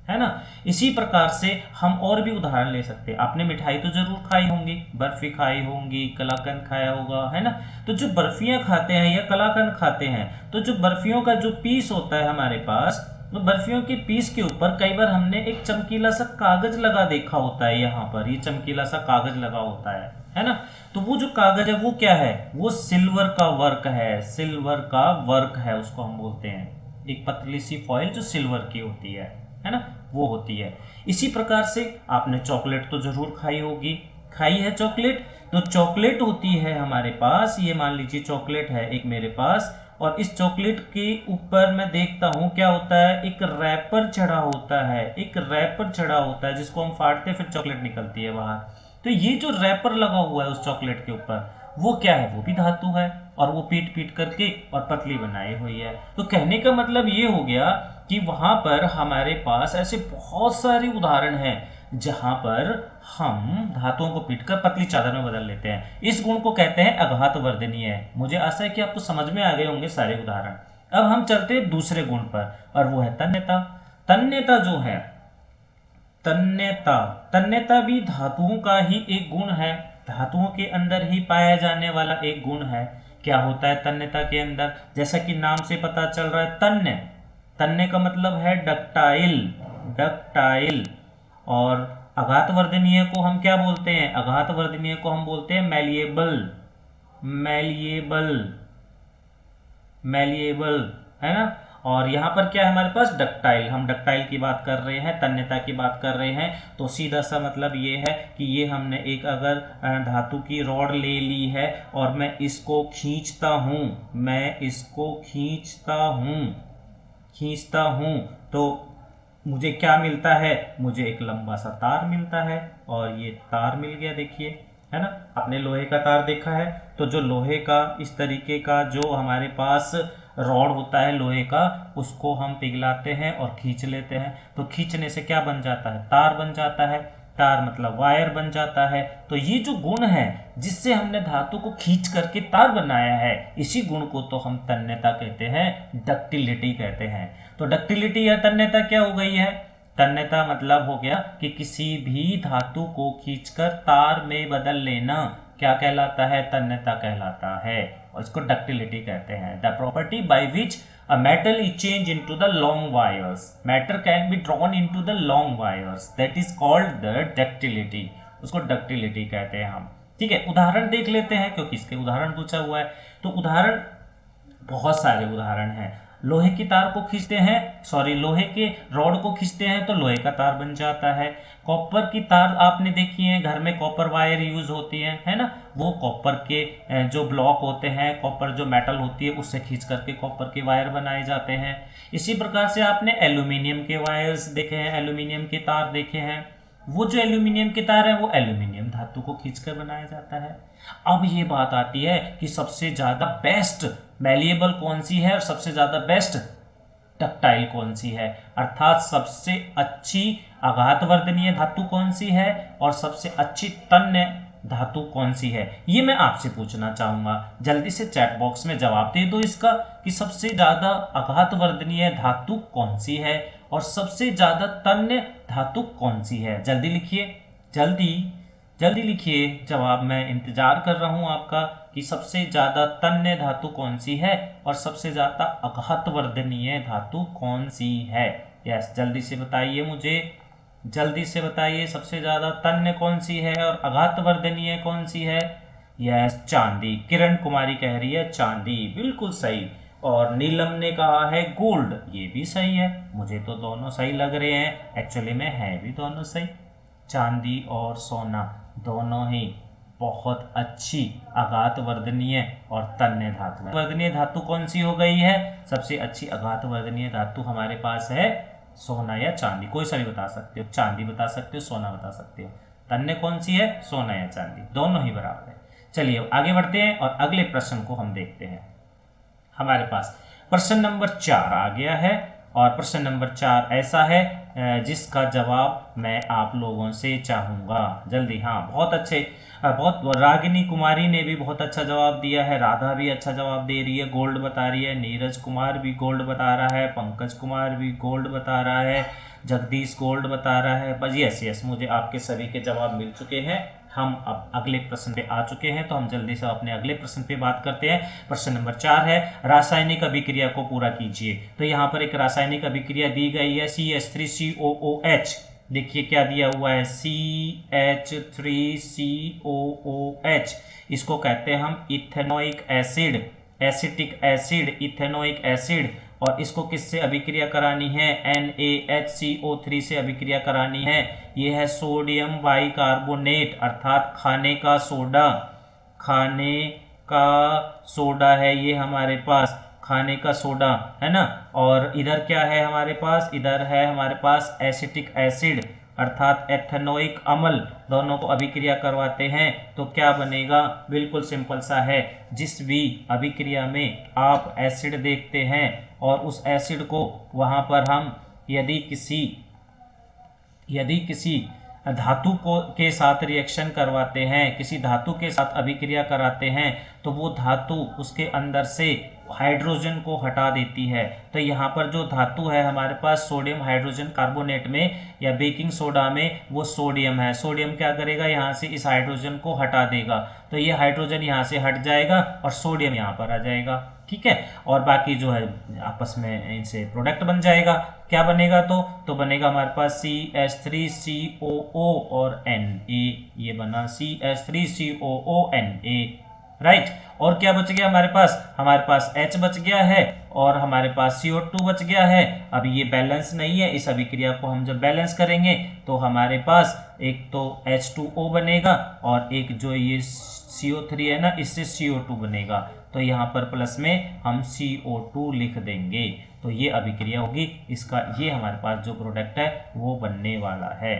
ना। इसी प्रकार से हम और भी उदाहरण ले सकते हैं। आपने मिठाई तो जरूर खाई होंगी, बर्फी खाई होंगी, कलाकंद खाया होगा, है ना। तो जो बर्फियां खाते हैं या कलाकंद खाते हैं, तो जो बर्फियों का जो पीस होता है हमारे पास, तो बर्फियों के पीस के ऊपर कई बार हमने एक चमकीला सा कागज लगा देखा होता है, यहाँ पर ये चमकीला सा कागज लगा होता है ना। तो वो जो कागज है वो क्या है, वो सिल्वर का वर्क है, सिल्वर का वर्क है उसको हम बोलते हैं। एक पतली सी फॉइल जो सिल्वर की होती है ना, वो होती है। इसी प्रकार से आपने चॉकलेट तो जरूर खाई होगी, खाई है चॉकलेट। तो चॉकलेट होती है हमारे पास, ये मान लीजिए चॉकलेट है एक मेरे पास, और इस चॉकलेट के ऊपर मैं देखता हूं क्या होता है, एक रैपर चढ़ा होता है, एक रैपर चढ़ा होता है जिसको हम फाड़ते हैं फिर चॉकलेट निकलती है बाहर। तो ये जो रैपर लगा हुआ है उस चॉकलेट के ऊपर वो क्या है, वो भी धातु है, और वो पीट पीट करके और पतली बनाई हुई है। तो कहने का मतलब ये हो गया कि वहां पर हमारे पास ऐसे बहुत सारे उदाहरण हैं जहां पर हम धातुओं को पीटकर पतली चादर में बदल लेते हैं। इस गुण को कहते हैं अघात वर्धनीय। मुझे आशा है कि आपको समझ में आ गए होंगे सारे उदाहरण। अब हम चलते हैं दूसरे गुण पर, और वो है तन्यता। तन्यता जो है, तन्यता, तन्यता भी धातुओं का ही एक गुण है, धातुओं के अंदर ही पाया जाने वाला एक गुण है। क्या होता है तन्यता के अंदर, जैसा कि नाम से पता चल रहा है तन्य, तन्य का मतलब है डक्टाइल, डक्टाइल। और अघात वर्धनीय को हम क्या बोलते हैं, अघात वर्धनीय को हम बोलते हैं मैलिएबल, मैलिएबल, मैलिएबल, है ना। और यहाँ पर क्या है हमारे पास डक्टाइल, हम डक्टाइल की बात कर रहे हैं, तन्यता की बात कर रहे हैं। तो सीधा सा मतलब ये है कि ये हमने एक अगर धातु की रॉड ले ली है और मैं इसको खींचता हूँ, मैं इसको खींचता हूँ, खींचता हूँ, तो मुझे क्या मिलता है, मुझे एक लंबा सा तार मिलता है। और ये तार मिल गया, देखिए, है ना। आपने लोहे का तार देखा है, तो जो लोहे का इस तरीके का जो हमारे पास रॉड होता है लोहे का, उसको हम पिघलाते हैं और खींच लेते हैं। तो खींचने से क्या बन जाता है, तार बन जाता है, तार मतलब वायर बन जाता है। तो ये जो गुण है जिससे हमने धातु को खींच करके तार बनाया है, इसी गुण को तो हम तन्यता कहते हैं, डक्टिलिटी कहते हैं। तो डक्टिलिटी या तन्यता क्या हो गई है, तन्यता मतलब हो गया कि किसी भी धातु को खींचकर तार में बदल लेना, क्या कहलाता है, तन्यता कहलाता है, और इसको डक्टिलिटी कहते हैं। The property by which a metal is changed into the long wires, matter can be drawn into the long wires, that is called the ductility, उसको डक्टिलिटी कहते हैं हम। ठीक है, उदाहरण देख लेते हैं क्योंकि इसके उदाहरण पूछा हुआ है। तो उदाहरण बहुत सारे उदाहरण हैं। लोहे की तार को खींचते हैं, सॉरी लोहे के रॉड को खींचते हैं तो लोहे का तार बन जाता है। कॉपर की तार आपने देखी है, घर में कॉपर वायर यूज होती है ना। वो कॉपर के जो ब्लॉक होते हैं, कॉपर जो मेटल होती है उससे खींच करके कॉपर के वायर बनाए जाते हैं। इसी प्रकार से आपने एल्यूमिनियम के वायर्स देखे हैं, एल्यूमिनियम के तार देखे हैं। वो जो एल्यूमिनियम के तार है वो एल्यूमिनियम धातु को खींचकर बनाया जाता है। अब ये बात आती है कि सबसे ज्यादा बेस्ट मैलिएबल कौन सी है और सबसे ज्यादा बेस्ट डक्टाइल कौन सी है, अर्थात सबसे अच्छी आघातवर्धनीय धातु कौन सी है और सबसे अच्छी तन्य धातु कौन सी है। ये मैं आपसे पूछना चाहूंगा, जल्दी से चैट बॉक्स में जवाब दे दो इसका कि सबसे ज्यादा आघातवर्धनीय धातु कौन सी है और सबसे ज्यादा तन्य धातु कौन सी है। जल्दी लिखिए, जल्दी जल्दी लिखिए जवाब, मैं इंतजार कर रहा हूं आपका कि सबसे ज्यादा तन्य धातु कौन सी है और सबसे ज्यादा आघातवर्धनीय धातु कौन सी है। यस, जल्दी से बताइए मुझे, जल्दी से बताइए सबसे ज्यादा तन्य कौन सी है और आघातवर्धनीय कौन सी है। यस, चांदी, किरण कुमारी कह रही है चांदी, बिल्कुल सही। और नीलम ने कहा है गोल्ड, ये भी सही है। मुझे तो दोनों सही लग रहे हैं, एक्चुअली में है भी दोनों सही। चांदी और सोना दोनों ही बहुत अच्छी आघातवर्धनीय और तन्य धातु है। वर्धनीय धातु कौन सी हो गई है, सबसे अच्छी आघातवर्धनीय धातु हमारे पास है सोना या चांदी, कोई सा भी बता सकते हो, चांदी बता सकते हो, सोना बता सकते हो। तन्य कौन सी है, सोना या चांदी, दोनों ही बराबर है। चलिए आगे बढ़ते हैं और अगले प्रश्न को हम देखते हैं। हमारे पास प्रश्न नंबर 4 आ गया है और प्रश्न नंबर 4 ऐसा है जिसका जवाब मैं आप लोगों से चाहूंगा जल्दी। हाँ, बहुत अच्छे, बहुत, रागिनी कुमारी ने भी बहुत अच्छा जवाब दिया है, राधा भी अच्छा जवाब दे रही है, गोल्ड बता रही है, नीरज कुमार भी गोल्ड बता रहा है, पंकज कुमार भी गोल्ड बता रहा है, जगदीश गोल्ड बता रहा है। बस यस, मुझे आपके सभी के जवाब मिल चुके हैं। हम अब अगले प्रश्न पे आ चुके हैं, तो हम जल्दी से अपने अगले प्रश्न पे बात करते हैं। प्रश्न नंबर 4 है, रासायनिक अभिक्रिया को पूरा कीजिए। तो यहाँ पर एक रासायनिक अभिक्रिया दी गई है CH3COOH। देखिए क्या दिया हुआ है, CH3COOH। इसको कहते हैं हम ethanoic acid, acetic acid, ethanoic acid. और इसको किससे अभिक्रिया करानी है, NaHCO3 से अभिक्रिया करानी है। यह है सोडियम बाइकार्बोनेट अर्थात खाने का सोडा, खाने का सोडा है ये हमारे पास, खाने का सोडा है ना। और इधर क्या है हमारे पास, इधर है हमारे पास एसिटिक एसिड अर्थात एथेनोइक अम्ल। दोनों को अभिक्रिया करवाते हैं तो क्या बनेगा, बिल्कुल सिंपल सा है। जिस भी अभिक्रिया में आप एसिड देखते हैं और उस एसिड को वहां पर हम यदि किसी धातु को के साथ रिएक्शन करवाते हैं, किसी धातु के साथ अभिक्रिया कराते हैं, तो वो धातु उसके अंदर से हाइड्रोजन को हटा देती है। तो यहाँ पर जो धातु है हमारे पास सोडियम हाइड्रोजन कार्बोनेट में या बेकिंग सोडा में, वो सोडियम है। सोडियम क्या करेगा, यहाँ से इस हाइड्रोजन को हटा देगा, तो ये हाइड्रोजन यहाँ से हट जाएगा और सोडियम यहाँ पर आ जाएगा। ठीक है, और बाकी जो है आपस में इनसे प्रोडक्ट बन जाएगा। क्या बनेगा, तो बनेगा हमारे पास CH3COO और Na। ये बना CH3COONA, राइट। और क्या बच गया हमारे पास H बच गया है और हमारे पास CO2 बच गया है। अब ये बैलेंस नहीं है, इस अभिक्रिया को हम जब बैलेंस करेंगे तो हमारे पास एक तो H2O बनेगा और एक जो ये CO3 है ना, इससे CO2 बनेगा। तो यहाँ पर प्लस में हम CO2 लिख देंगे, तो ये अभिक्रिया होगी। इसका ये हमारे पास जो प्रोडक्ट है वो बनने वाला है।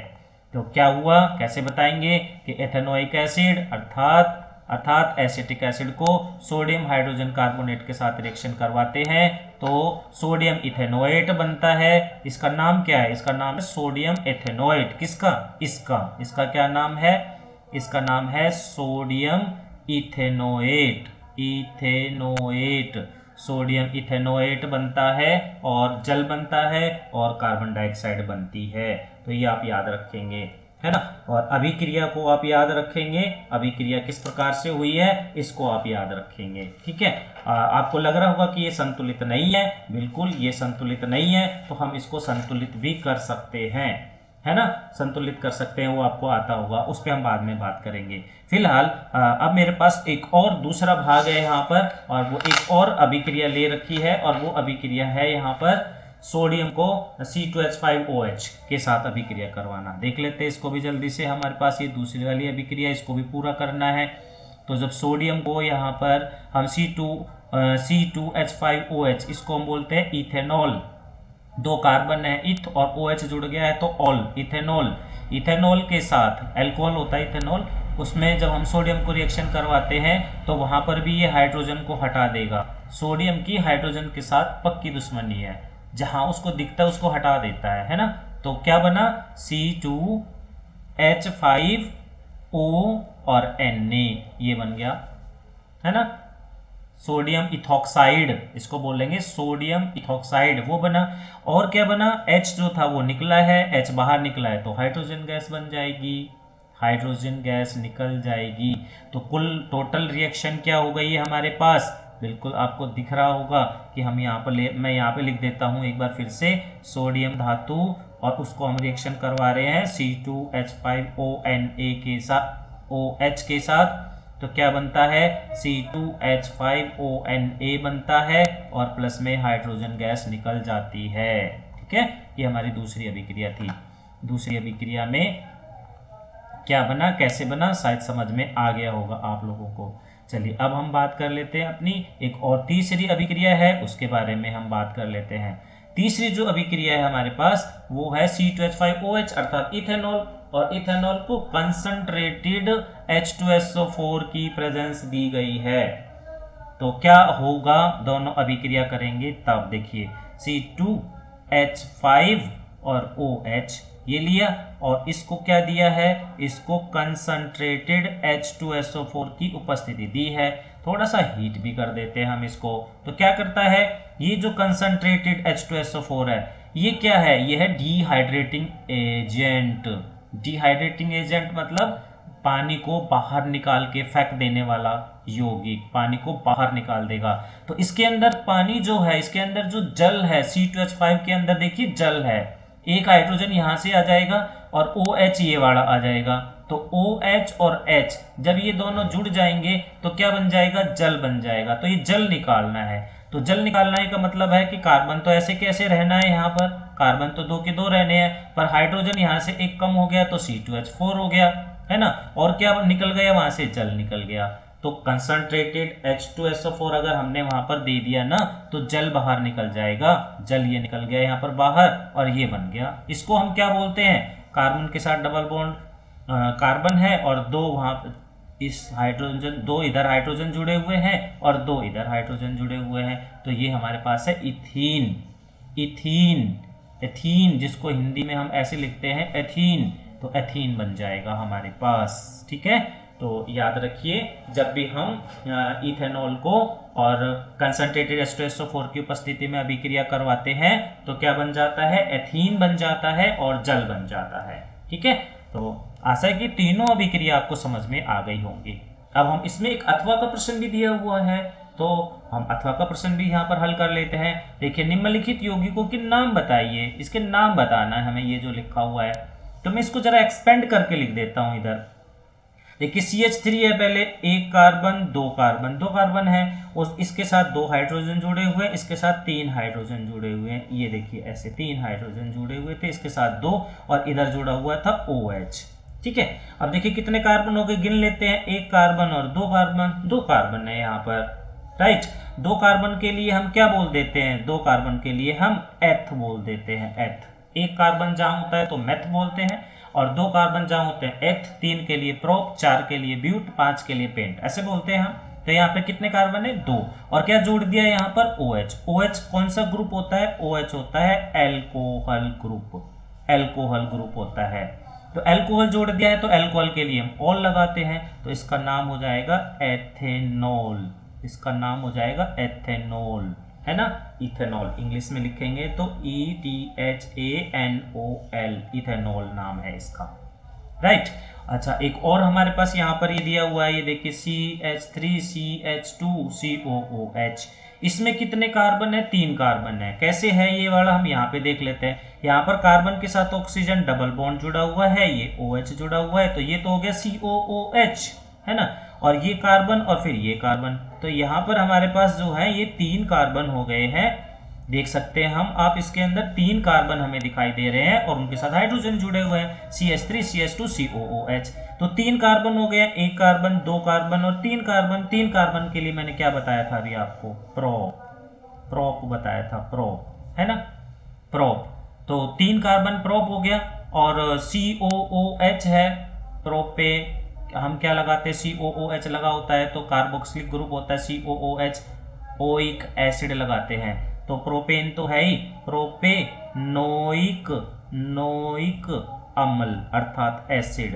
तो क्या हुआ, कैसे बताएंगे कि एथेनोइक एसिड अर्थात एसिटिक एसिड को सोडियम हाइड्रोजन कार्बोनेट के साथ रिएक्शन करवाते हैं तो सोडियम इथेनोएट बनता है। इसका नाम क्या है, इसका नाम है सोडियम एथेनोएट। किसका, इसका क्या नाम है, इसका नाम है सोडियम इथेनोएट। सोडियम इथेनोएट बनता है और जल बनता है और कार्बन डाइऑक्साइड बनती है। तो ये आप याद रखेंगे, है ना। और अभिक्रिया को आप याद रखेंगे, अभिक्रिया किस प्रकार से हुई है इसको आप याद रखेंगे। ठीक है, आपको लग रहा होगा कि ये संतुलित नहीं है, बिल्कुल ये संतुलित नहीं है, तो हम इसको संतुलित भी कर सकते हैं, है ना, संतुलित कर सकते हैं, वो आपको आता होगा, उस पर हम बाद में बात करेंगे। फिलहाल अब मेरे पास एक और दूसरा भाग है यहाँ पर, और वो एक और अभिक्रिया ले रखी है, और वो अभिक्रिया है यहाँ पर सोडियम को C2H5OH के साथ अभिक्रिया करवाना। देख लेते हैं इसको भी जल्दी से। हमारे पास ये दूसरी वाली अभिक्रिया, इसको भी पूरा करना है। तो जब सोडियम को यहाँ पर हम C2H5OH, इसको हम बोलते हैं इथेनॉल। दो कार्बन है इथ और OH जुड़ गया है तो ऑल, इथेनॉल के साथ अल्कोहल होता है इथेनॉल, उसमें जब हम सोडियम को रिएक्शन करवाते हैं तो वहां पर भी ये हाइड्रोजन को हटा देगा। सोडियम की हाइड्रोजन के साथ पक्की दुश्मनी है, जहां उसको दिखता है उसको हटा देता है ना। तो क्या बना, C2H5O और Na, ये बन गया, है ना, सोडियम इथॉक्साइड, इसको बोलेंगे सोडियम इथॉक्साइड, वो बना। और क्या बना, H जो था वो निकला है, H बाहर निकला है तो हाइड्रोजन गैस बन जाएगी, हाइड्रोजन गैस निकल जाएगी। तो कुल टोटल रिएक्शन क्या हो गई है हमारे पास, बिल्कुल आपको दिख रहा होगा कि हम यहाँ पर मैं यहाँ पे लिख देता हूँ एक बार फिर से, सोडियम धातु और उसको हम रिएक्शन करवा रहे हैं C2H5ONA के साथ, OH के साथ। तो क्या बनता है, C2H5ONA बनता है और प्लस में हाइड्रोजन गैस निकल जाती है। ठीक है, ये हमारी दूसरी अभिक्रिया थी। दूसरी अभिक्रिया में क्या बना, कैसे बना, शायद समझ में आ गया होगा आप लोगों को। चलिए अब हम बात कर लेते हैं अपनी एक और तीसरी अभिक्रिया है, उसके बारे में हम बात कर लेते हैं। तीसरी जो अभिक्रिया है हमारे पास वो है C2H5OH अर्थात इथेनॉल, और इथेनॉल को कंसंट्रेटेड H2SO4 की प्रेजेंस दी गई है। तो क्या होगा, दोनों अभिक्रिया करेंगे तब देखिए, C2H5 और OH ये लिया और इसको क्या दिया है, इसको कंसंट्रेटेड H2SO4 की उपस्थिति दी है। थोड़ा सा हीट भी कर देते हैं हम इसको। तो क्या करता है, ये जो कंसंट्रेटेड H2SO4 है ये क्या है, ये है डिहाइड्रेटिंग एजेंट। डिहाइड्रेटिंग एजेंट मतलब पानी को बाहर निकाल के फेंक देने वाला यौगिक, पानी को बाहर निकाल देगा। तो इसके अंदर पानी जो है, इसके अंदर जो जल है C2H5 के अंदर देखिए जल है, एक हाइड्रोजन यहाँ से आ जाएगा और OH ये वाला आ जाएगा। तो OH और H जब ये दोनों जुड़ जाएंगे तो क्या बन जाएगा, जल बन जाएगा। तो ये जल निकालना है। तो जल निकालना का मतलब है कि कार्बन तो ऐसे कैसे रहना है, यहाँ पर कार्बन तो 2 के 2 रहने हैं, पर हाइड्रोजन यहाँ से एक कम हो गया तो C2H4 हो गया, है ना। और क्या निकल गया वहां से, जल निकल गया। तो कंसंट्रेटेड H2SO4 अगर हमने वहां पर दे दिया ना तो जल बाहर निकल जाएगा, जल ये निकल गया यहाँ पर बाहर और ये बन गया। इसको हम क्या बोलते हैं, कार्बन के साथ डबल बॉन्ड, कार्बन है और 2 वहां इस हाइड्रोजन, 2 इधर हाइड्रोजन जुड़े हुए हैं और 2 इधर हाइड्रोजन जुड़े हुए हैं। तो ये हमारे पास है इथीन। इथीन, एथीन जिसको हिंदी में हम ऐसे लिखते हैं एथीन, तो एथीन बन जाएगा हमारे पास, ठीक है। तो याद रखिए जब भी हम इथेनॉल को और कंसंट्रेटेड H2SO4 की उपस्थिति में अभिक्रिया करवाते हैं तो क्या बन जाता है, एथीन बन जाता है और जल बन जाता है, ठीक है। तो आशा है कि तीनों अभिक्रिया आपको समझ में आ गई होंगी। अब हम इसमें एक अथवा का प्रश्न भी दिया हुआ है, तो हम अथवा का प्रश्न भी यहाँ पर हल कर लेते हैं। देखिए, निम्नलिखित यौगिकों के नाम बताइए, इसके नाम बताना है हमें, ये जो लिखा हुआ है। तो मैं इसको जरा एक्सपेंड करके लिख देता हूँ इधर। देखिए CH3 है, पहले 1 कार्बन 2 कार्बन, 2 कार्बन है, और इसके साथ 2 हाइड्रोजन जुड़े हुए हैं, इसके साथ 3 हाइड्रोजन जुड़े हुए हैं। ये देखिए ऐसे 3 हाइड्रोजन जुड़े हुए थे, इसके साथ 2 और इधर जुड़ा हुआ था OH, ठीक है। अब देखिए कितने कार्बन हो गए, गिन लेते हैं। 1 कार्बन और 2 कार्बन, 2 कार्बन है यहाँ पर, राइट। 2 कार्बन के लिए हम क्या बोल देते हैं, 2 कार्बन के लिए हम एथ बोल देते हैं, एथ। 1 कार्बन जहां होता है तो मेथ बोलते हैं, और 2 कार्बन जहां होते हैं एथ, 3 के लिए प्रोप, 4 के लिए ब्यूट, 5 के लिए पेंट, ऐसे बोलते हैं हम। तो यहाँ पे कितने कार्बन है, 2, और क्या जोड़ दिया यहाँ पर OH। OH कौन सा ग्रुप होता है, OH होता है एल्कोहल ग्रुप, एल्कोहल ग्रुप होता है। तो एल्कोहल जोड़ दिया है तो एल्कोहल के लिए हम ऑल लगाते हैं, तो इसका नाम हो जाएगा एथेनॉल, इसका नाम हो जाएगा एथेनॉल, है ना। इथेनॉल इंग्लिश में लिखेंगे तो ETHANOL, इथेनॉल नाम है इसका, राइट। अच्छा, एक और हमारे पास यहाँ पर ये दिया हुआ है, ये देखिए CH3CH2COOH। इसमें कितने कार्बन है, 3 कार्बन है। कैसे है ये वाला, हम यहाँ पे देख लेते हैं। यहाँ पर कार्बन के साथ ऑक्सीजन डबल बॉन्ड जुड़ा हुआ है, ये OH जुड़ा हुआ है, तो ये तो हो गया COOH, है ना। और ये कार्बन और फिर ये कार्बन, तो यहाँ पर हमारे पास जो है ये 3 कार्बन हो गए हैं, देख सकते हैं हम। आप इसके अंदर 3 कार्बन हमें दिखाई दे रहे हैं और उनके साथ हाइड्रोजन जुड़े हुए हैं, CH3 CH2 COOH। तो 3 कार्बन हो गए, 1 कार्बन 2 कार्बन और 3 कार्बन। 3 कार्बन के लिए मैंने क्या बताया था अभी आपको, प्रोप, प्रोप बताया था, प्रोप, है ना, प्रोप। तो 3 कार्बन प्रोप हो गया, और COOH है, प्रोप पे हम क्या लगाते हैं, COOH लगा होता है तो कार्बोक्सिलिक ग्रुप होता है COOH, ओइक एसिड लगाते हैं। तो प्रोपेन तो है ही, प्रोपेनोइक, नोइक अम्ल अर्थात एसिड,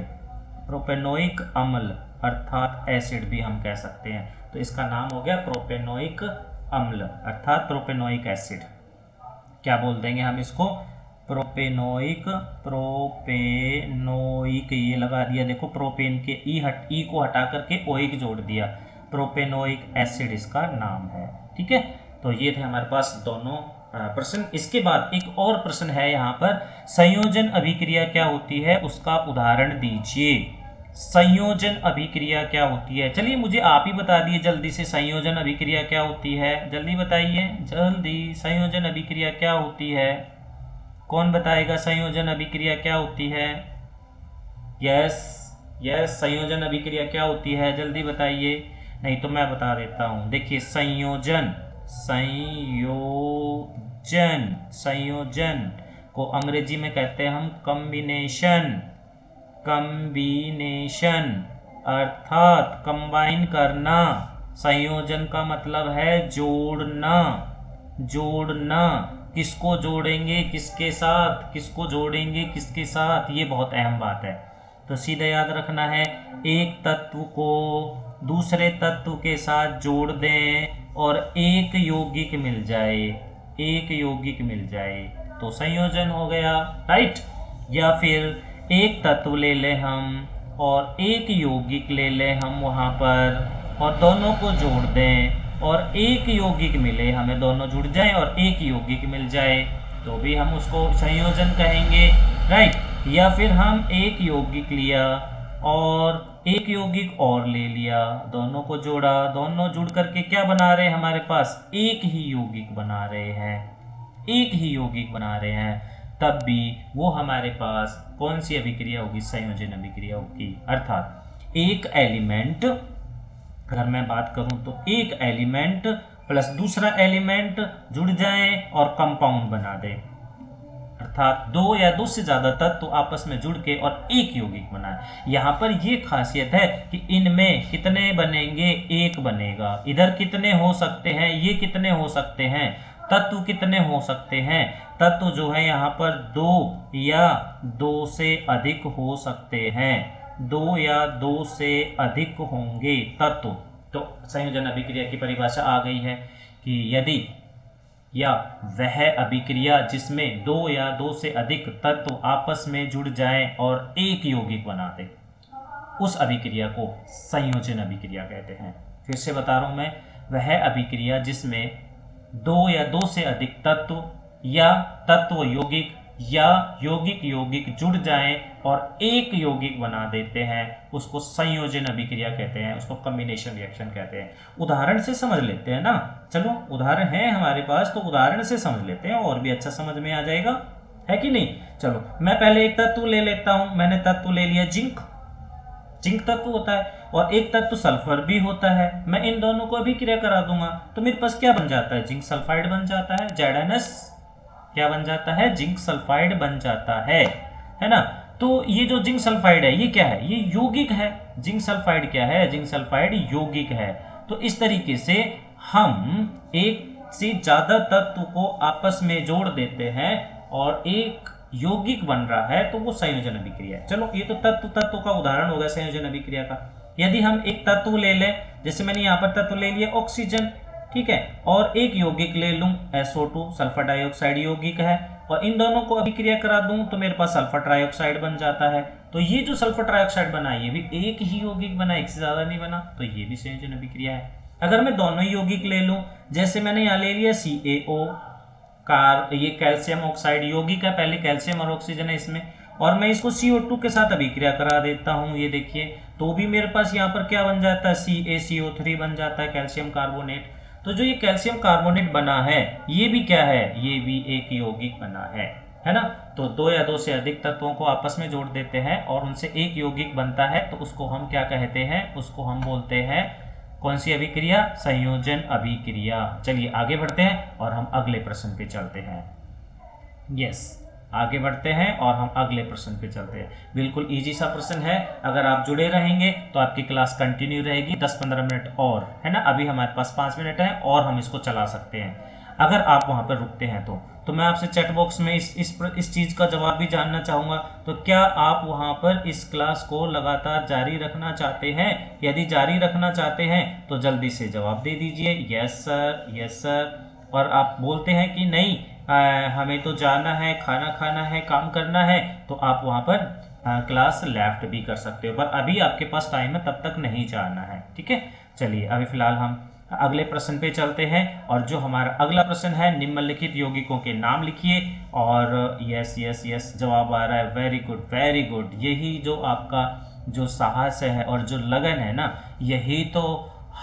प्रोपेनोइक अम्ल अर्थात एसिड भी हम कह सकते हैं। तो इसका नाम हो गया प्रोपेनोइक अम्ल अर्थात प्रोपेनोइक एसिड। क्या बोल देंगे हम इसको, प्रोपेनोइक, प्रोपेनोइक ये लगा दिया, देखो प्रोपेन के ई को हटा करके ओइक जोड़ दिया, प्रोपेनोइक एसिड इसका नाम है, ठीक है। तो ये थे हमारे पास दोनों प्रश्न। इसके बाद एक और प्रश्न है यहाँ पर, संयोजन अभिक्रिया क्या होती है उसका उदाहरण दीजिए। संयोजन अभिक्रिया क्या होती है, चलिए मुझे आप ही बता दिए जल्दी से, संयोजन अभिक्रिया क्या होती है, जल्दी बताइए, जल्दी। संयोजन अभिक्रिया क्या होती है, कौन बताएगा संयोजन अभिक्रिया क्या होती है। यस यस, संयोजन अभिक्रिया क्या होती है, जल्दी बताइए, नहीं तो मैं बता देता हूं। देखिए संयोजन, संयोजन, संयोजन को अंग्रेजी में कहते हैं हम कॉम्बिनेशन, कॉम्बिनेशन अर्थात कंबाइन करना। संयोजन का मतलब है जोड़ना, जोड़ना। किसको जोड़ेंगे किसके साथ, किसको जोड़ेंगे किसके साथ, ये बहुत अहम बात है। तो सीधा याद रखना है, एक तत्व को दूसरे तत्व के साथ जोड़ दें और एक यौगिक मिल जाए, एक यौगिक मिल जाए तो संयोजन हो गया, राइट। या फिर एक तत्व ले लें हम और एक यौगिक ले लें हम वहाँ पर और दोनों को जोड़ दें और एक यौगिक मिले, हमें दोनों जुड़ जाए और एक यौगिक मिल जाए तो भी हम उसको संयोजन कहेंगे, राइट। या फिर हम एक यौगिक लिया और एक यौगिक और ले लिया, दोनों को जोड़ा, दोनों जुड़ करके क्या बना रहे हैं, हमारे पास एक ही यौगिक बना रहे हैं, एक ही यौगिक बना रहे हैं, तब भी वो हमारे पास कौन सी अभिक्रिया होगी, संयोजन अभिक्रिया होगी। अर्थात एक एलिमेंट, अगर मैं बात करूं तो एक एलिमेंट प्लस दूसरा एलिमेंट जुड़ जाए और कंपाउंड बना दे, अर्थात दो या दो से ज्यादा तत्व तो आपस में जुड़ के और एक यौगिक बनाए। यहाँ पर ये खासियत है कि इनमें कितने बनेंगे, एक बनेगा। इधर कितने हो सकते हैं, ये कितने हो सकते हैं, तत्व कितने हो सकते हैं, तत्व जो है यहाँ पर दो या दो से अधिक हो सकते हैं, दो या दो से अधिक होंगे तत्व। तो संयोजन अभिक्रिया की परिभाषा आ गई है कि यदि या वह अभिक्रिया जिसमें दो या दो से अधिक तत्व आपस में जुड़ जाएं और एक यौगिक बना दे, उस अभिक्रिया को संयोजन अभिक्रिया कहते हैं। फिर से बता रहा हूं मैं, वह अभिक्रिया जिसमें दो या दो से अधिक तत्व या तत्व यौगिक या यौगिक यौगिक जुड़ जाएं और एक यौगिक बना देते हैं, उसको संयोजन अभिक्रिया कहते हैं, उसको कॉम्बिनेशन रिएक्शन कहते हैं। उदाहरण से समझ लेते हैं ना, चलो उदाहरण है हमारे पास तो उदाहरण से समझ लेते हैं और भी अच्छा समझ में आ जाएगा, है कि नहीं। चलो मैं पहले एक तत्व ले लेता हूं, मैंने तत्व ले लिया जिंक, जिंक तत्व होता है और एक तत्व सल्फर भी होता है। मैं इन दोनों को अभिक्रिया करा दूंगा तो मेरे पास क्या बन जाता है, जिंक सल्फाइड बन जाता है, ZnS क्या बन जाता है, जिंक सल्फाइड बन जाता है ना। तो ये जो जिंक सल्फाइड है ये क्या है, ये यौगिक है। जिंक सल्फाइड क्या है, जिंक सल्फाइड यौगिक है। तो इस तरीके से हम एक से ज्यादा तत्व को आपस में जोड़ देते हैं और एक यौगिक बन रहा है, तो वो संयोजन अभिक्रिया है। चलो ये तो तत्व का उदाहरण हो गया संयोजन अभिक्रिया का। यदि हम एक तत्व ले लें, जैसे मैंने यहाँ पर तत्व ले लिया ऑक्सीजन, ठीक है, और एक यौगिक ले लूं SO2 सल्फर डाइऑक्साइड यौगिक है और इन दोनों को अभिक्रिया करा दूं तो मेरे पास सल्फर ट्राइऑक्साइड बन जाता है। तो ये जो सल्फर ट्राइऑक्साइड बना ये भी एक ही यौगिक बना, एक से ज्यादा नहीं बना, तो ये भी संयोजन अभिक्रिया है। अगर मैं दोनों यौगिक ले लूं, जैसे मैंने यहाँ ले लिया CaO ये कैल्शियम ऑक्साइड यौगिक है, पहले कैल्शियम और ऑक्सीजन है इसमें, और मैं इसको CO2 के साथ अभिक्रिया करा देता हूं, ये देखिए, तो भी मेरे पास यहाँ पर क्या बन जाता है, CaCO3 बन जाता है, कैल्शियम कार्बोनेट। तो जो ये कैल्शियम कार्बोनेट बना है ये भी क्या है, ये भी एक यौगिक बना है ना। तो दो या दो से अधिक तत्वों को आपस में जोड़ देते हैं और उनसे एक यौगिक बनता है, तो उसको हम क्या कहते हैं, उसको हम बोलते हैं कौन सी अभिक्रिया, संयोजन अभिक्रिया। चलिए आगे बढ़ते हैं और हम अगले प्रश्न पे चलते हैं। यस, आगे बढ़ते हैं और हम अगले प्रश्न पे चलते हैं। बिल्कुल इजी सा प्रश्न है, अगर आप जुड़े रहेंगे तो आपकी क्लास कंटिन्यू रहेगी 10-15 मिनट और, है ना। अभी हमारे पास 5 मिनट है और हम इसको चला सकते हैं। अगर आप वहां पर रुकते हैं तो मैं आपसे चैट बॉक्स में इस चीज का जवाब भी जानना चाहूंगा। तो क्या आप वहां पर इस क्लास को लगातार जारी रखना चाहते हैं? यदि जारी रखना चाहते हैं तो जल्दी से जवाब दे दीजिए यस सर, यस सर। और आप बोलते हैं कि नहीं हमें तो जाना है, खाना खाना है, काम करना है, तो आप वहां पर क्लास लेफ्ट भी कर सकते हो, पर अभी आपके पास टाइम है, तब तक नहीं जाना है, ठीक है। चलिए अभी फिलहाल हम अगले प्रश्न पे चलते हैं और जो हमारा अगला प्रश्न है, निम्नलिखित यौगिकों के नाम लिखिए। और यस यस यस जवाब आ रहा है, वेरी गुड वेरी गुड। यही जो आपका जो साहस है और जो लगन है ना, यही तो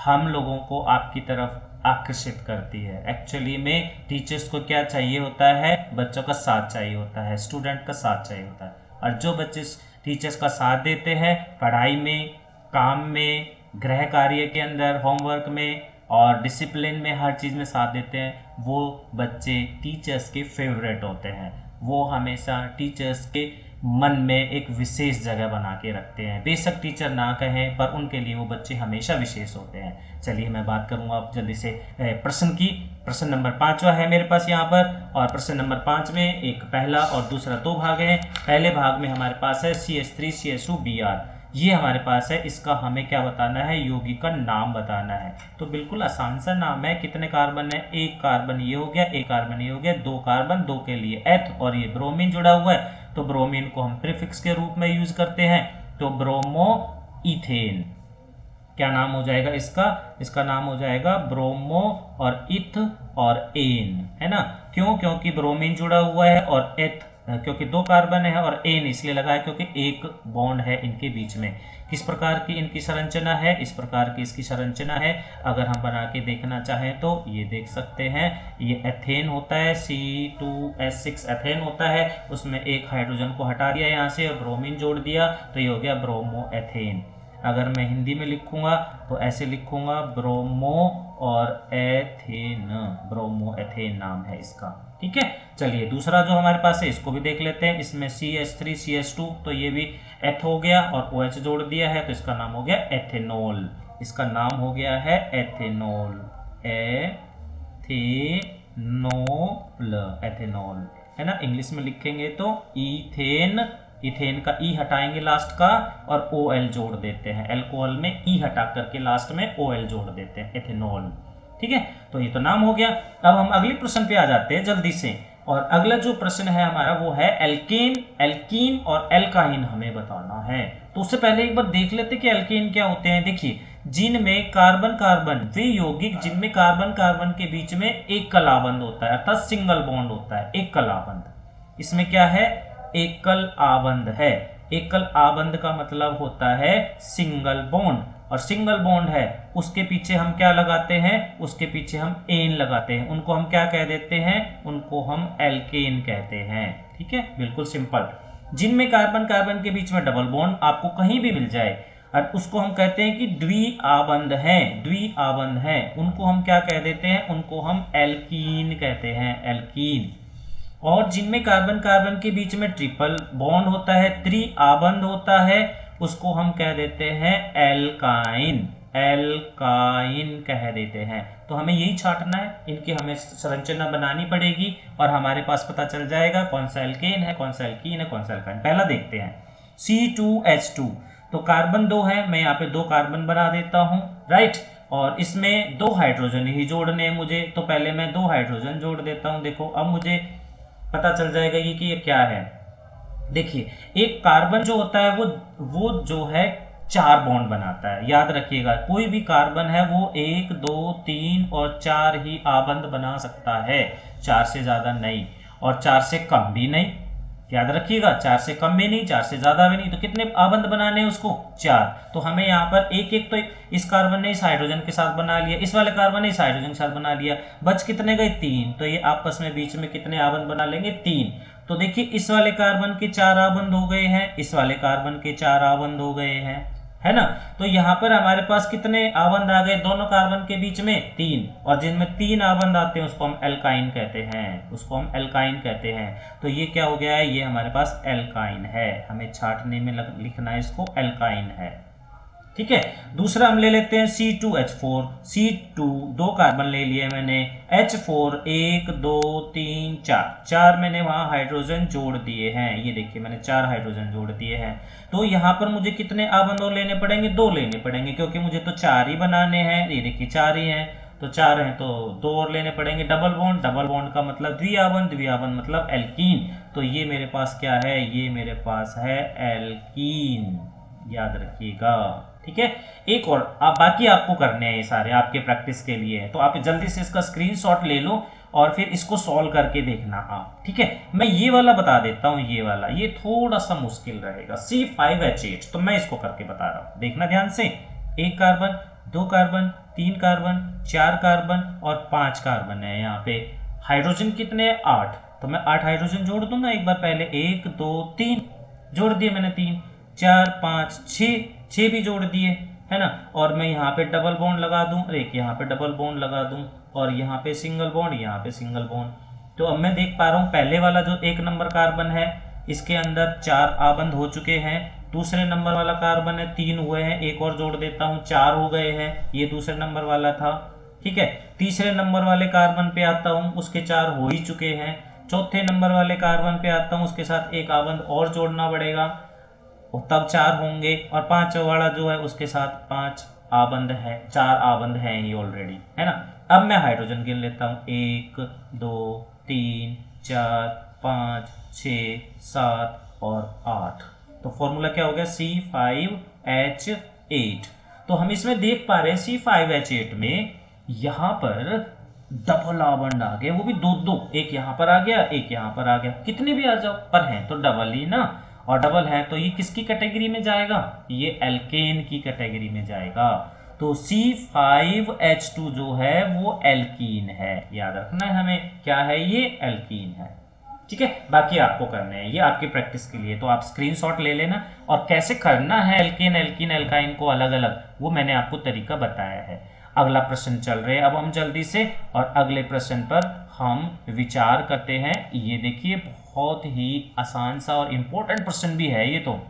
हम लोगों को आपकी तरफ आकर्षित करती है। एक्चुअली में टीचर्स को क्या चाहिए होता है, बच्चों का साथ चाहिए होता है, स्टूडेंट का साथ चाहिए होता है। और जो बच्चे टीचर्स का साथ देते हैं पढ़ाई में, काम में, गृह कार्य के अंदर, होमवर्क में और डिसिप्लिन में, हर चीज़ में साथ देते हैं, वो बच्चे टीचर्स के फेवरेट होते हैं। वो हमेशा टीचर्स के मन में एक विशेष जगह बना के रखते हैं। बेशक टीचर ना कहें, पर उनके लिए वो बच्चे हमेशा विशेष होते हैं। चलिए मैं बात करूंगा अब जल्दी से प्रश्न की। प्रश्न नंबर 5वां है मेरे पास यहाँ पर, और प्रश्न नंबर 5 में एक पहला और दूसरा 2 भाग हैं। पहले भाग में हमारे पास है CH3CH2Br, ये हमारे पास है। इसका हमें क्या बताना है, यौगिक का नाम बताना है। तो बिल्कुल आसान सा नाम है। कितने कार्बन है, एक कार्बन ये हो गया, एक कार्बन ये हो गया, 2 कार्बन, 2 के लिए H, और ये ब्रोमीन जुड़ा हुआ है, तो ब्रोमीन को हम प्रीफिक्स के रूप में यूज करते हैं। तो ब्रोमो इथेन क्या नाम हो जाएगा इसका? इसका नाम हो जाएगा ब्रोमो और इथ और एन, है ना। क्यों? क्योंकि ब्रोमीन जुड़ा हुआ है और एथ क्योंकि 2 कार्बन है और एन इसलिए लगा है क्योंकि एक बॉन्ड है इनके बीच में। किस प्रकार की इनकी संरचना है? इस प्रकार की इसकी संरचना है। अगर हम बना के देखना चाहें तो ये देख सकते हैं, ये एथेन होता है, C2H6 एथेन होता है, उसमें एक हाइड्रोजन को हटा दिया यहाँ से और ब्रोमीन जोड़ दिया तो ये हो गया ब्रोमो एथेन। अगर मैं हिंदी में लिखूंगा तो ऐसे लिखूंगा ब्रोमो और एथेन, ब्रोमो एथेन नाम है इसका। ठीक है, चलिए दूसरा जो हमारे पास है इसको भी देख लेते हैं। इसमें CH3 CH2 तो ये भी एथ हो गया और OH जोड़ दिया है तो इसका नाम हो गया एथेनॉल। इसका नाम हो गया है एथेनॉल, एथेनॉल, है ना। इंग्लिश में लिखेंगे तो इथेन, इथेन का ई हटाएंगे लास्ट का और OL जोड़ देते हैं, अल्कोहल में ई हटा करके लास्ट में OL जोड़ देते हैं, एथेनॉल। ठीक है, तो ये तो नाम हो गया। अब हम अगले प्रश्न पे आ जाते हैं जल्दी से, और अगला जो प्रश्न है हमारा वो है एल्केन, एल्कीन और एल्काइन हमें बताना है। तो उससे पहले एक बार देख लेते हैं कि एल्केन क्या होते हैं। देखिए, जिनमें कार्बन कार्बन, वे यौगिक जिनमें कार्बन कार्बन के बीच में एक कलाबंध होता है, अर्थात सिंगल बॉन्ड होता है, एक कलाबंध। इसमें क्या है? एकल आबंध है। एकल आबंध का मतलब होता है सिंगल बॉन्ड, और सिंगल बॉन्ड है उसके पीछे हम क्या लगाते हैं? उसके पीछे हम एन लगाते हैं। उनको हम क्या कह देते हैं? उनको हम एल्केन कहते हैं। ठीक है, बिल्कुल सिंपल। जिनमें कार्बन कार्बन के बीच में डबल बॉन्ड आपको कहीं भी मिल जाए और उसको हम कहते हैं कि द्विआबंध है, द्विआबंध है, उनको हम क्या कह देते हैं? उनको हम एल्कीन कहते हैं, एल्कीन। और जिनमें कार्बन कार्बन के बीच में ट्रिपल बॉन्ड होता है, त्रिआबंध होता है, उसको हम कह देते हैं एल्काइन, एल्काइन कह देते हैं। तो हमें यही छांटना है, इनकी हमें संरचना बनानी पड़ेगी और हमारे पास पता चल जाएगा कौन सा एल्केन है, कौन सा एल्कीन है, कौन सा एल्काइन। पहला देखते हैं C2H2, तो कार्बन 2 है, मैं यहाँ पे 2 कार्बन बना देता हूँ, राइट। और इसमें 2 हाइड्रोजन ही जोड़ने हैं मुझे, तो पहले मैं 2 हाइड्रोजन जोड़ देता हूँ। देखो अब मुझे पता चल जाएगा कि ये क्या है। देखिए, एक कार्बन जो होता है वो जो है 4 बॉन्ड बनाता है। याद रखिएगा, कोई भी कार्बन है वो 1 2 3 और 4 ही आबंध बना सकता है, 4 से ज्यादा नहीं, और 4 से कम भी नहीं। याद रखिएगा, 4 से कम भी नहीं, 4 से ज्यादा भी नहीं। तो कितने आबंध बनाने हैं उसको? 4। तो हमें यहाँ पर एक एक, तो इस कार्बन ने इस हाइड्रोजन के साथ बना लिया, इस वाले कार्बन ने इस हाइड्रोजन के साथ बना लिया, बच कितने गए? 3। तो ये आपस में बीच में कितने आबंध बना लेंगे? 3। तो देखिए, इस वाले कार्बन के 4 आबंध हो गए हैं, इस वाले कार्बन के 4 आबंध हो गए हैं, है ना। तो यहाँ पर हमारे पास कितने आबंध आ गए दोनों कार्बन के बीच में? 3। और जिनमें 3 आबंध आते हैं उसको हम एल्काइन कहते हैं, उसको हम एल्काइन कहते हैं। तो ये क्या हो गया है? ये हमारे पास एल्काइन है, हमें छांटने में लिखना है इसको एल्काइन है। ठीक है, दूसरा हम ले लेते हैं C2H4, C2 2 कार्बन ले लिए मैंने, H4 1 2 3 4 मैंने वहां हाइड्रोजन जोड़ दिए हैं। ये देखिए, मैंने 4 हाइड्रोजन जोड़ दिए हैं। तो यहाँ पर मुझे कितने आबंध और लेने पड़ेंगे? 2 लेने पड़ेंगे, क्योंकि मुझे तो 4 ही बनाने हैं। ये देखिए 4 ही हैं, तो 4 हैं तो 2 और लेने पड़ेंगे। डबल बॉन्ड, डबल बॉन्ड का मतलब द्विआबंध, द्विआबंध मतलब एल्कीन। तो ये मेरे पास क्या है? ये मेरे पास है एल्कीन, याद रखिएगा। ठीक है, एक और बाकी आपको करने हैं, ये सारे आपके प्रैक्टिस के लिए है, तो आप जल्दी से इसका स्क्रीनशॉट ले लो और फिर इसको सॉल्व करके देखना आप। ठीक है, मैं ये वाला बता देता हूँ, ये वाला ये थोड़ा सा मुश्किल रहेगा, C5H8। तो मैं इसको करके बता रहा हूँ, देखना ध्यान से। 1 कार्बन, 2 कार्बन, 3 कार्बन, 4 कार्बन और 5 कार्बन है। यहाँ पे हाइड्रोजन कितने? 8। तो मैं 8 हाइड्रोजन जोड़ दूंगा एक बार पहले। 1 2 3 जोड़ दिए मैंने, 3 4 5 6 भी जोड़ दिए, है ना। और मैं यहाँ पे डबल बॉन्ड लगा दूं, एक यहाँ पे डबल बॉन्ड लगा दूं और यहाँ पे सिंगल बॉन्ड, यहाँ पे सिंगल बॉन्ड। तो अब मैं देख पा रहा हूँ पहले वाला जो 1 नंबर कार्बन है इसके अंदर 4 आबंध हो चुके हैं। दूसरे नंबर वाला कार्बन है 3 हुए हैं, एक और जोड़ देता हूँ, 4 हो गए हैं। ये दूसरे नंबर वाला था। ठीक है, तीसरे नंबर वाले कार्बन पे आता हूँ, उसके 4 हो ही चुके हैं। चौथे नंबर वाले कार्बन पे आता हूँ, उसके साथ एक आबंध और जोड़ना पड़ेगा, तब 4 होंगे। और 5 वाला जो है उसके साथ 5 आबंध है, 4 आबंध है ही ऑलरेडी, है ना। अब मैं हाइड्रोजन गिन लेता हूँ, 1 2 3 4 5 6 7 और 8। तो फॉर्मूला क्या हो गया C5H8। तो हम इसमें देख पा रहे हैं C5H8 में यहां पर डबल बॉन्ड आ गए, वो भी दो दो, एक यहां पर आ गया एक यहां पर आ गया, कितने भी आ जाओ पर हैं तो डबल ही ना, और डबल है तो ये किसकी कैटेगरी में जाएगा, ये एल्केन की कैटेगरी में जाएगा। तो C5H2 जो है वो एल्कीन है, याद रखना है हमें, क्या है ये, एल्कीन है। ठीक है, बाकी आपको करने हैं, ये आपकी प्रैक्टिस के लिए, तो आप स्क्रीनशॉट ले लेना, और कैसे करना है एल्केन एल्कीन एल्काइन को अलग अलग, वो मैंने आपको तरीका बताया है। अगला प्रश्न चल रहे हैं अब हम जल्दी से, और अगले प्रश्न पर हम विचार करते हैं। ये देखिए बहुत ही आसान सा और इंपॉर्टेंट प्रश्न भी है ये, तो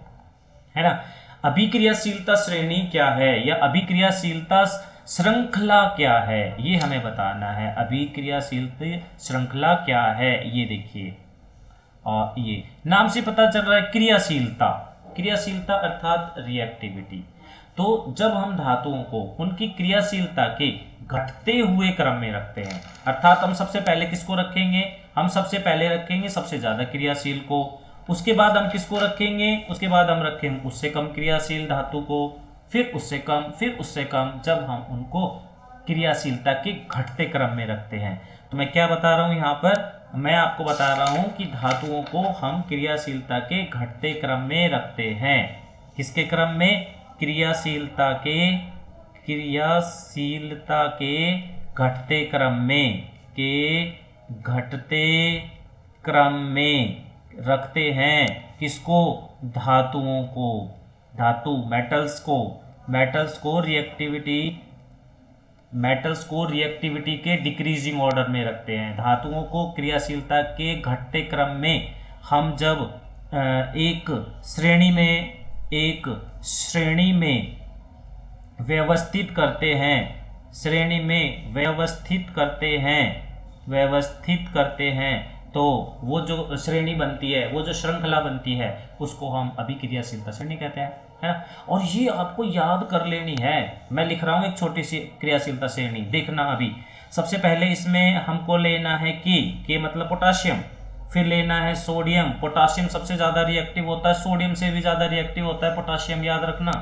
है ना। अभिक्रियाशीलता श्रेणी क्या है, या अभिक्रियाशीलता श्रृंखला क्या है, ये हमें बताना है। अभिक्रियाशीलता श्रृंखला क्या है, ये देखिए, और ये नाम से पता चल रहा है क्रियाशीलता, क्रियाशीलता अर्थात रिएक्टिविटी। तो जब हम धातुओं को उनकी क्रियाशीलता के घटते हुए क्रम में रखते हैं, अर्थात हम सबसे पहले किसको रखेंगे, हम सबसे पहले रखेंगे सबसे ज्यादा क्रियाशील को, उसके बाद हम किसको रखेंगे, उसके बाद हम रखेंगे उससे कम क्रियाशील धातु को, फिर उससे कम, फिर उससे कम, जब हम उनको क्रियाशीलता के घटते क्रम में रखते हैं। तो मैं क्या बता रहा हूं यहाँ पर, मैं आपको बता रहा हूं कि धातुओं को हम क्रियाशीलता के घटते क्रम में रखते हैं। किसके क्रम में, क्रियाशीलता के घटते क्रम में, के घटते क्रम में रखते हैं। किसको, धातुओं को, धातु मेटल्स को रिएक्टिविटी के डिक्रीजिंग ऑर्डर में रखते हैं। धातुओं को क्रियाशीलता के घटते क्रम में हम जब एक श्रेणी में व्यवस्थित करते हैं, तो वो जो श्रेणी बनती है, वो जो श्रृंखला बनती है, उसको हम अभिक्रियाशीलता श्रेणी कहते हैं, है ना। और ये आपको याद कर लेनी है। मैं लिख रहा हूं एक छोटी सी क्रियाशीलता श्रेणी, देखना अभी। सबसे पहले इसमें हमको लेना है के मतलब पोटाशियम, फिर लेना है सोडियम। पोटाशियम सबसे ज्यादा रिएक्टिव होता है, सोडियम से भी ज्यादा रिएक्टिव होता है पोटाशियम, याद रखना।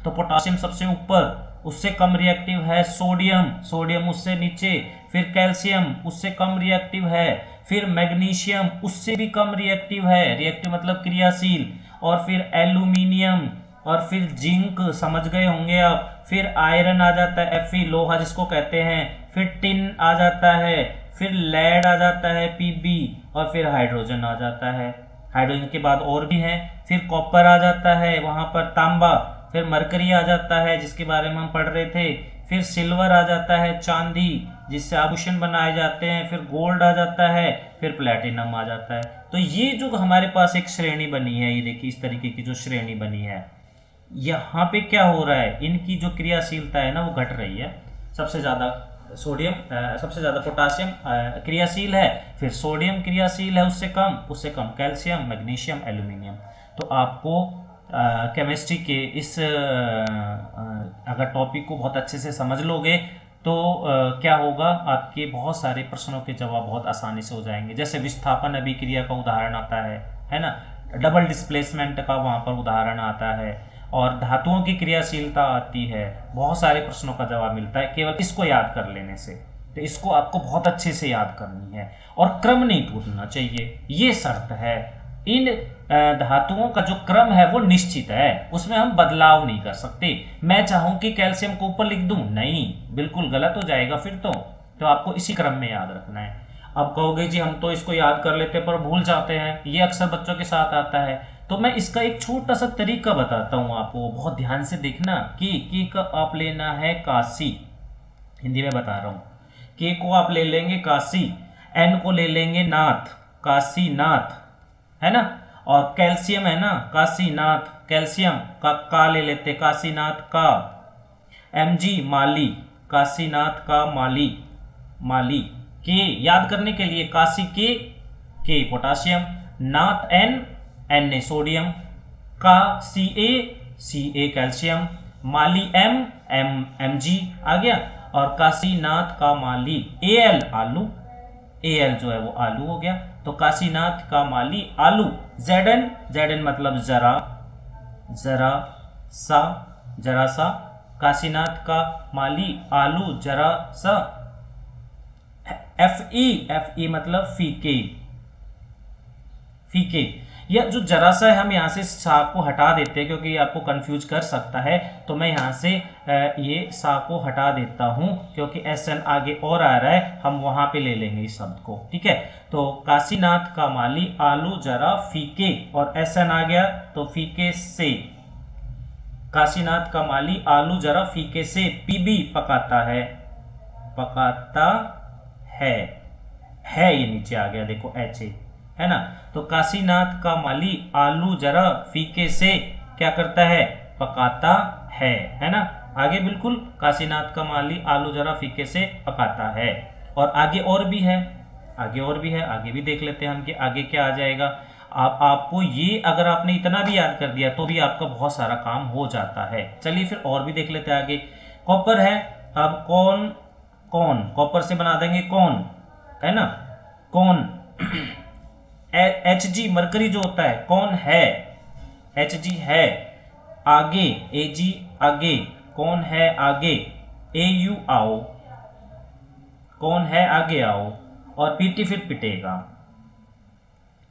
तो पोटाशियम सबसे ऊपर, उससे कम रिएक्टिव है सोडियम उससे नीचे, फिर कैल्शियम उससे कम रिएक्टिव है, फिर मैग्नीशियम उससे भी कम रिएक्टिव है, रिएक्टिव मतलब क्रियाशील, और फिर एल्यूमिनियम, और फिर जिंक, समझ गए होंगे आप, फिर आयरन आ जाता है Fe, लोहा जिसको कहते हैं, फिर टिन आ जाता है, फिर लेड आ जाता है Pb, और फिर हाइड्रोजन आ जाता है। हाइड्रोजन के बाद और भी हैं, फिर कॉपर आ जाता है, वहां पर तांबा, फिर मरकरी आ जाता है जिसके बारे में हम पढ़ रहे थे, फिर सिल्वर आ जाता है, चांदी जिससे आभूषण बनाए जाते हैं, फिर गोल्ड आ जाता है, फिर प्लेटिनम आ जाता है। तो ये जो हमारे पास एक श्रेणी बनी है, ये देखिए इस तरीके की जो श्रेणी बनी है, यहाँ पे क्या हो रहा है, इनकी जो क्रियाशीलता है ना वो घट रही है। सबसे ज्यादा पोटाशियम क्रियाशील है, फिर सोडियम क्रियाशील है, उससे कम कैल्शियम, मैग्नीशियम, एल्यूमिनियम। तो आपको केमिस्ट्री के इस अगर टॉपिक को बहुत अच्छे से समझ लोगे तो क्या होगा, आपके बहुत सारे प्रश्नों के जवाब बहुत आसानी से हो जाएंगे। जैसे विस्थापन अभिक्रिया का उदाहरण आता है ना, डबल डिस्प्लेसमेंट का वहां पर उदाहरण आता है, और धातुओं की क्रियाशीलता आती है, बहुत सारे प्रश्नों का जवाब मिलता है केवल इसको याद कर लेने से। तो इसको आपको बहुत अच्छे से याद करनी है, और क्रम नहीं टूटना चाहिए, ये शर्त है। इन धातुओं का जो क्रम है वो निश्चित है, उसमें हम बदलाव नहीं कर सकते। मैं चाहूं कि कैल्शियम को ऊपर लिख दूं, नहीं, बिल्कुल गलत हो जाएगा फिर तो आपको इसी क्रम में याद रखना है। अब कहोगे जी हम तो इसको याद कर लेते पर भूल जाते हैं, ये अक्सर बच्चों के साथ आता है। तो मैं इसका एक छोटा सा तरीका बताता हूं आपको, बहुत ध्यान से देखना। कि का आप लेना है काशी, हिंदी में बता रहा हूं, के को आप ले लेंगे काशी, एन को ले लेंगे नाथ, काशीनाथ, है ना, और कैल्शियम है ना, काशीनाथ कैल्शियम का ले लेते, काशीनाथ का, Mg माली, काशीनाथ का माली, के याद करने के लिए काशी के पोटाशियम, नाथ एन सोडियम, का Ca कैल्शियम, माली Mg आ गया, और काशीनाथ का माली Al आलू, Al जो है वो आलू हो गया, तो काशीनाथ का माली आलू। Zn मतलब जरा, जरा सा, जरा सा। काशीनाथ का माली आलू जरा सा। एफ ई मतलब फीके, फीके। यह जो जरा सा है, हम यहाँ से सा को हटा देते हैं क्योंकि ये आपको कंफ्यूज कर सकता है, तो मैं यहाँ से ये सा को हटा देता हूँ क्योंकि एस एन आगे और आ रहा है, हम वहां पे ले लेंगे इस शब्द को, ठीक है। तो काशीनाथ का माली आलू जरा फीके, और एस एन आ गया तो फीके से। काशीनाथ का माली आलू जरा फीके से पीबी पकाता है, पकाता है ये नीचे आ गया, देखो एच ए, है ना। तो काशीनाथ का माली आलू जरा फीके से क्या करता है, पकाता है ना। आगे बिल्कुल, काशीनाथ का माली आलू जरा फीके से पकाता है। और आगे और भी है, आगे और भी है, आगे भी देख लेते हैं हम कि आगे क्या आ जाएगा। आपको ये अगर आपने इतना भी याद कर दिया तो भी आपका बहुत सारा काम हो जाता है। चलिए फिर और भी देख लेते हैं आगे। कॉपर है, अब कौन, कौन कॉपर से बना देंगे कौन, है ना, कौन। एच जी मरकरी जो होता है, कौन है, एच जी है। आगे ए जी आगे, कौन है आगे, ए यू आओ, कौन है आगे आओ। और पीटी फिर पिटेगा,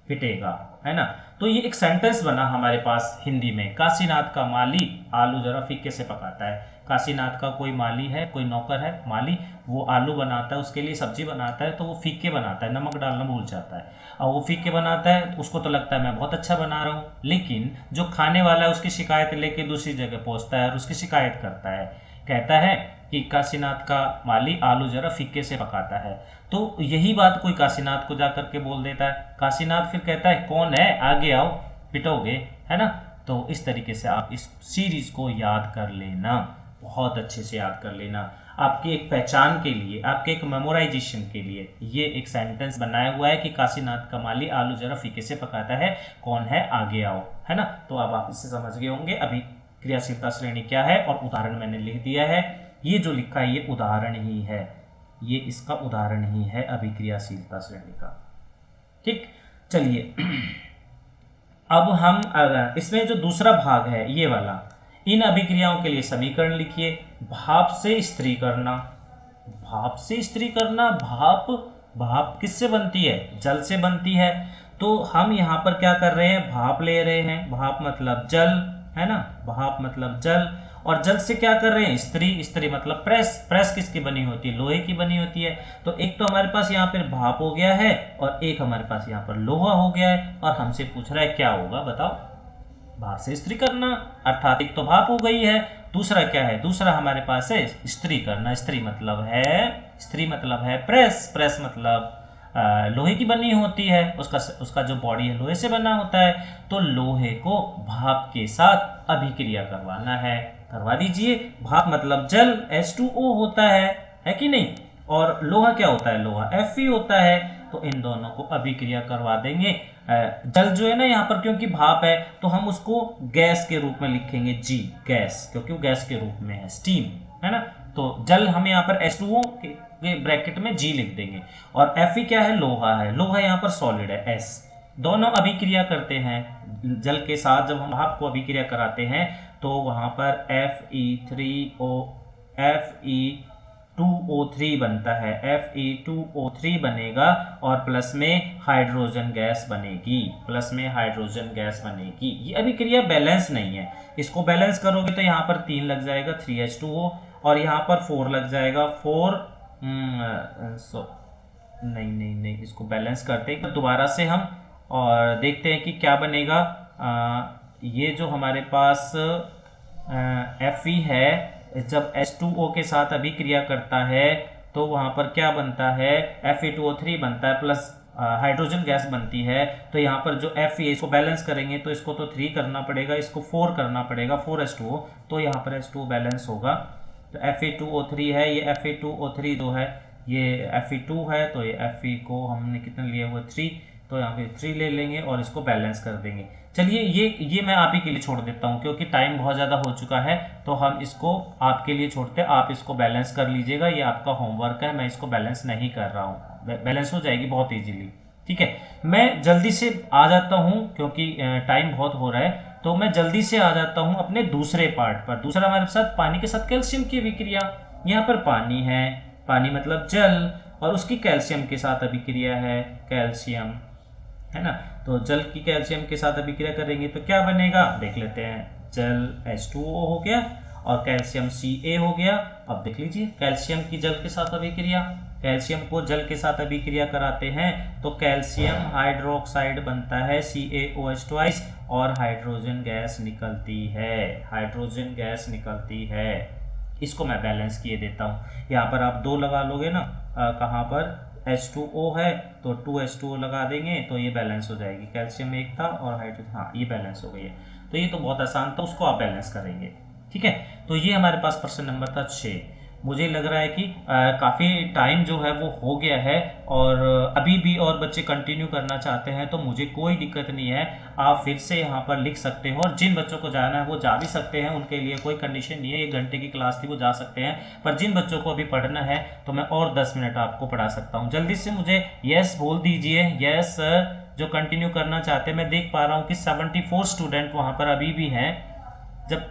पिटेगा, है ना। तो ये एक सेंटेंस बना हमारे पास हिंदी में, काशीनाथ का माली आलू जरा फीके से पकाता है। काशीनाथ का कोई माली है, कोई नौकर है माली, वो आलू बनाता है, उसके लिए सब्जी बनाता है, तो वो फीके बनाता है, नमक डालना भूल जाता है। और वो फीके बनाता है, उसको तो लगता है मैं बहुत अच्छा बना रहा हूँ, लेकिन जो खाने वाला है उसकी शिकायत लेके दूसरी जगह पहुंचता है और उसकी शिकायत करता है, कहता है कि काशीनाथ का माली आलू जरा फीके से पकाता है। तो यही बात कोई काशीनाथ को जाकर के बोल देता है, काशीनाथ फिर कहता है कौन है आगे आओ, पिटोगे, है ना। तो इस तरीके से आप इस सीरीज को याद कर लेना, बहुत अच्छे से याद कर लेना। आपकी एक पहचान के लिए, आपके एक मेमोराइजेशन के लिए ये एक सेंटेंस बनाया हुआ है कि काशीनाथ का माली आलू जरा फीके से पकाता है, कौन है आगे आओ, है ना। तो अब आप इससे समझ गए होंगे अभी क्रियाशीलता श्रेणी क्या है, और उदाहरण मैंने लिख दिया है। ये जो लिखा है ये उदाहरण ही है, ये इसका उदाहरण ही है अभिक्रियाशीलता श्रेणी का, ठीक। चलिए अब हम इसमें जो दूसरा भाग है ये वाला, इन अभिक्रियाओं के लिए समीकरण लिखिए। भाप से स्त्री करना, भाप से स्त्री करना, भाप, भाप किससे बनती है, जल से बनती है। तो हम यहाँ पर क्या कर रहे हैं, भाप ले रहे हैं, भाप मतलब जल, है ना, भाप मतलब जल। और जल से क्या कर रहे हैं, स्त्री, स्त्री मतलब प्रेस, प्रेस किसकी बनी होती है, लोहे की बनी होती है। तो एक तो हमारे पास यहाँ पर भाप हो गया है और एक हमारे पास यहाँ पर लोहा हो गया है, और हमसे पूछ रहा है क्या होगा बताओ, भाप से स्त्री करना, अर्थात एक तो भाप हो गई है, दूसरा क्या है, दूसरा हमारे पास है स्त्री करना। स्त्री मतलब है, स्त्री मतलब है प्रेस, प्रेस मतलब लोहे की बनी होती है, उसका जो बॉडी है लोहे से बना होता है। तो लोहे को भाप के साथ अभिक्रिया करवाना है, करवा दीजिए। भाप मतलब जल, H2O होता है कि नहीं, और लोहा क्या होता है, लोहा Fe होता है। तो इन दोनों को अभिक्रिया करवा देंगे। जल जो है ना यहाँ पर क्योंकि भाप है तो हम उसको गैस के रूप में लिखेंगे, जी गैस, क्योंकि वो गैस के रूप में है, स्टीम, है ना। तो जल हम यहाँ पर H2O के ब्रैकेट में जी लिख देंगे। और Fe क्या है, लोहा है, लोहा यहाँ पर सॉलिड है, S। दोनों अभिक्रिया करते हैं जल के साथ। जब हम भाप को अभिक्रिया कराते हैं तो वहां पर Fe2O3 बनता है, Fe2O3 बनेगा और प्लस में हाइड्रोजन गैस बनेगी, प्लस में हाइड्रोजन गैस बनेगी। ये अभिक्रिया बैलेंस नहीं है, इसको बैलेंस करोगे तो यहाँ पर 3 लग जाएगा 3H2O, और यहाँ पर 4 लग जाएगा 4 नहीं नहीं नहीं, इसको बैलेंस करते हैं दोबारा से हम और देखते हैं कि क्या बनेगा। ये जो हमारे पास Fe है, जब H2O के साथ अभिक्रिया करता है तो वहाँ पर क्या बनता है, Fe2O3 बनता है, प्लस हाइड्रोजन गैस बनती है। तो यहाँ पर जो Fe इसको बैलेंस करेंगे तो इसको तो 3 करना पड़ेगा, इसको 4 करना पड़ेगा, 4H2O, तो यहाँ पर H2O बैलेंस होगा। तो Fe2O3 है, ये Fe2O3 जो है ये Fe2 है, तो ये Fe को हमने कितने लिए हुए 3, तो यहाँ पे 3 ले लेंगे और इसको बैलेंस कर देंगे। चलिए ये मैं आप ही के लिए छोड़ देता हूँ क्योंकि टाइम बहुत ज़्यादा हो चुका है, तो हम इसको आपके लिए छोड़ते हैं, आप इसको बैलेंस कर लीजिएगा, ये आपका होमवर्क है, मैं इसको बैलेंस नहीं कर रहा हूँ, बैलेंस हो जाएगी बहुत ईजीली, ठीक है, मैं जल्दी से आ जाता हूँ क्योंकि टाइम बहुत हो रहा है, तो मैं जल्दी से आ जाता हूँ अपने दूसरे पार्ट पर। दूसरा हमारे साथ पानी के साथ कैल्शियम की अभिक्रिया। यहाँ पर पानी है, पानी मतलब जल, और उसकी कैल्शियम के साथ अभिक्रिया है, कैल्शियम, है ना। तो जल की कैल्शियम के साथ अभिक्रिया करेंगे तो क्या बनेगा, देख लेते हैं। जल H2O हो गया और कैल्शियम Ca हो गया। अब देख लीजिए, कैल्शियम की जल के साथ अभिक्रिया, कैल्शियम को जल के साथ अभिक्रिया कराते हैं तो कैल्शियम हाइड्रोक्साइड बनता है CaOH2 और हाइड्रोजन गैस निकलती है, हाइड्रोजन गैस निकलती है। इसको मैं बैलेंस किए देता हूँ। यहाँ पर आप 2 लगा लोगे ना, कहाँ पर H2O है तो 2H2O लगा देंगे तो ये बैलेंस हो जाएगी। कैल्शियम एक था और हाइड्रोजन, हाँ ये बैलेंस हो गई है। तो ये तो बहुत आसान था, उसको आप बैलेंस करेंगे। ठीक है, तो ये हमारे पास प्रश्न नंबर था 6। मुझे लग रहा है कि काफ़ी टाइम जो है वो हो गया है और अभी भी और बच्चे कंटिन्यू करना चाहते हैं तो मुझे कोई दिक्कत नहीं है, आप फिर से यहाँ पर लिख सकते हो और जिन बच्चों को जाना है वो जा भी सकते हैं, उनके लिए कोई कंडीशन नहीं है। 1 घंटे की क्लास थी, वो जा सकते हैं। पर जिन बच्चों को अभी पढ़ना है तो मैं और 10 मिनट आपको पढ़ा सकता हूँ। जल्दी से मुझे यस बोल दीजिए, यस सर। जो कंटिन्यू करना चाहते हैं, मैं देख पा रहा हूँ कि 74 स्टूडेंट वहाँ पर अभी भी हैं। जब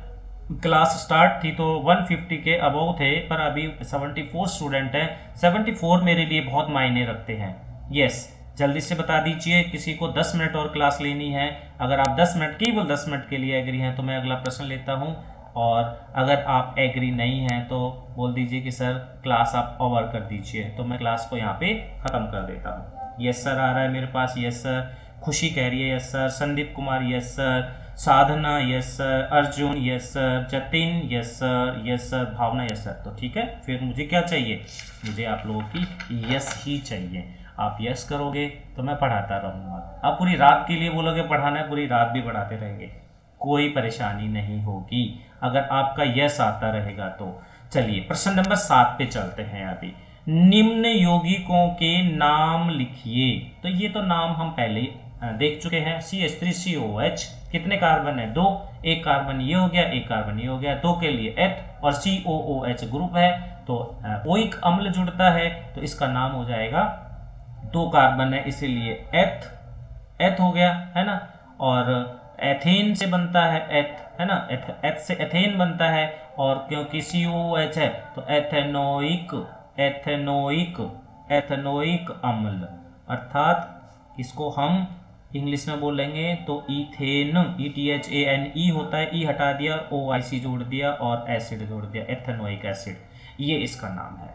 क्लास स्टार्ट थी तो 150 के अबव थे, पर अभी 74 स्टूडेंट हैं। 74 मेरे लिए बहुत मायने रखते हैं। यस, जल्दी से बता दीजिए किसी को 10 मिनट और क्लास लेनी है। अगर आप 10 मिनट, केवल 10 मिनट के लिए एग्री हैं तो मैं अगला प्रश्न लेता हूं, और अगर आप एग्री नहीं हैं तो बोल दीजिए कि सर क्लास आप ओवर कर दीजिए, तो मैं क्लास को यहाँ पे ख़त्म कर देता हूँ। यस सर आ रहा है मेरे पास, यस सर। खुशी कह रही है yes sir, Sandeep Kumar yes sir, Sadhana yes sir, Arjun yes sir, Jatin yes sir, yes sir, Bhavna yes sir. तो ठीक है, फिर मुझे क्या चाहिए, मुझे आप लोगों की यस ही चाहिए। आप यस करोगे तो मैं पढ़ाता रहूँगा। आप पूरी रात के लिए बोलोगे पढ़ाना है, पूरी रात भी पढ़ाते रहेंगे, कोई परेशानी नहीं होगी अगर आपका यस आता रहेगा तो। चलिए प्रश्न नंबर 7 पे चलते हैं। अभी निम्न यौगिकों के नाम लिखिए। तो ये तो नाम हम पहले देख चुके हैं। CH3COH, कितने कार्बन है, 2। एक कार्बन ये हो गया, एक कार्बन ये हो गया, 2 के लिए एथ, और COOH ग्रुप है तो ओइक अम्ल जुड़ता है तो इसका नाम हो जाएगा, 2 कार्बन है इसीलिए एथ, एथ हो गया, है ना। और एथेन से बनता है एथ, है ना, एथ से एथेन बनता है, और क्योंकि COOH है तो एथेनोइक, एथेनोइक, एथेनोइक अम्ल, अर्थात इसको हम इंग्लिश में बोलेंगे तो इथेन, ETHANE होता है, ई हटा दिया, OIC जोड़ दिया और एसिड जोड़ दिया, एथेनोइक एसिड, ये इसका नाम है,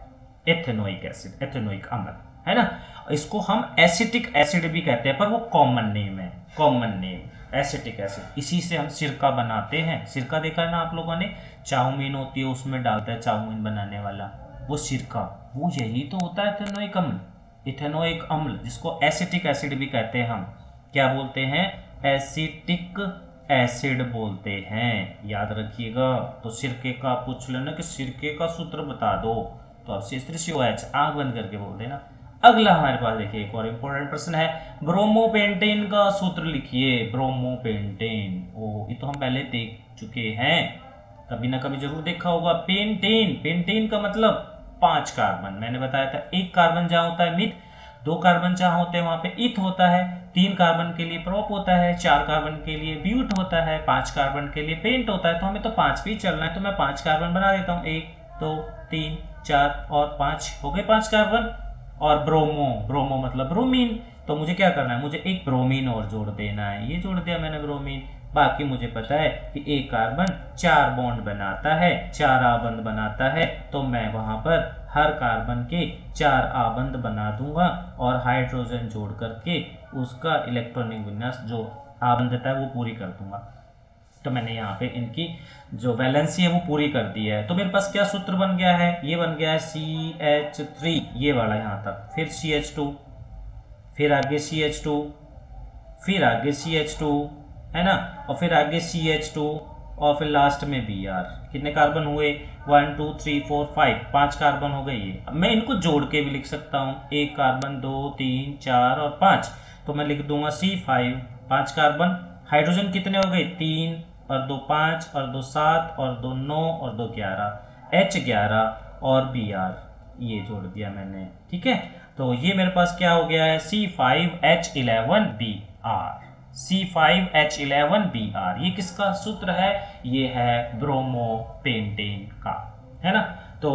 एथेनोइक एसिड, एथेनोइक अम्ल, है ना। इसको हम एसिटिक एसिड भी कहते हैं, पर वो कॉमन नेम है, कॉमन नेम एसिटिक एसिड। इसी से हम सिरका बनाते हैं। सिरका देखा है ना आप लोगों ने, चाउमीन होती है उसमें डालता है चाउमीन बनाने वाला, वो सिरका, वो यही तो होता है एथेनोइक अम्ल, इथेनोइक अम्ल, जिसको एसिटिक एसिड भी कहते हैं। हम क्या बोलते हैं, एसिटिक एसिड बोलते हैं, याद रखिएगा। तो सिरके का पूछ लेना कि सिरके का सूत्र बता दो, तो अब CH3COH आंख बंद करके बोल देना। अगला हमारे पास देखिए एक और इंपॉर्टेंट प्रश्न है, ब्रोमोपेंटेन का सूत्र लिखिए। ब्रोमोपेंटेन, ओ ये तो हम पहले देख चुके हैं, कभी ना कभी जरूर देखा होगा। पेंटेन, पेंटेन का मतलब 5 कार्बन, मैंने बताया था। 1 कार्बन जहां होता है मिथ, 2 कार्बन जहां होते हैं वहां पे इथ होता है, 3 कार्बन के लिए प्रोप होता है, 4 कार्बन के लिए ब्यूट होता है, 5 कार्बन के लिए पेंट होता है। तो हमें तो 5 पे ही चलना है, तो मैं 5 कार्बन बना देता हूँ। 1 2 3 4 और 5 हो गए 5 कार्बन। और ब्रोमो, ब्रोमो मतलब ब्रोमीन, तो मुझे क्या करना है, मुझे एक ब्रोमीन और जोड़ देना है, ये जोड़ दिया मैंने ब्रोमीन। बाकी मुझे पता है कि एक कार्बन 4 बॉन्ड बनाता है, 4 आबंध बनाता है, तो मैं वहां पर हर कार्बन के 4 आबंध बना दूंगा और हाइड्रोजन जोड़ करके उसका इलेक्ट्रॉनिक विन्यास जो आबंधता है वो पूरी कर दूंगा। तो मैंने यहाँ पे इनकी जो वैलेंसी है वो पूरी कर दी है। तो मेरे पास क्या सूत्र बन गया है, ये बन गया है CH3, ये वाला यहाँ तक, फिर CH2, फिर आगे CH2, फिर आगे CH2, है ना, और फिर आगे CH2, और फिर लास्ट में Br। कितने कार्बन हुए, 1 2 3 4 5, 5 कार्बन हो गए ये। अब मैं इनको जोड़ के भी लिख सकता हूँ, 1 कार्बन 2 3 4 और 5, तो मैं लिख दूंगा C5, 5 कार्बन। हाइड्रोजन कितने हो गए, 3 और 2 5 और 2 7 और 2 9 और 2 11, H11 और Br, ये जोड़ दिया मैंने। ठीक है, तो ये मेरे पास क्या हो गया है, C5H11Br। C5H11Br ये किसका सूत्र है, ये है ब्रोमोपेंटेन का, है ना। तो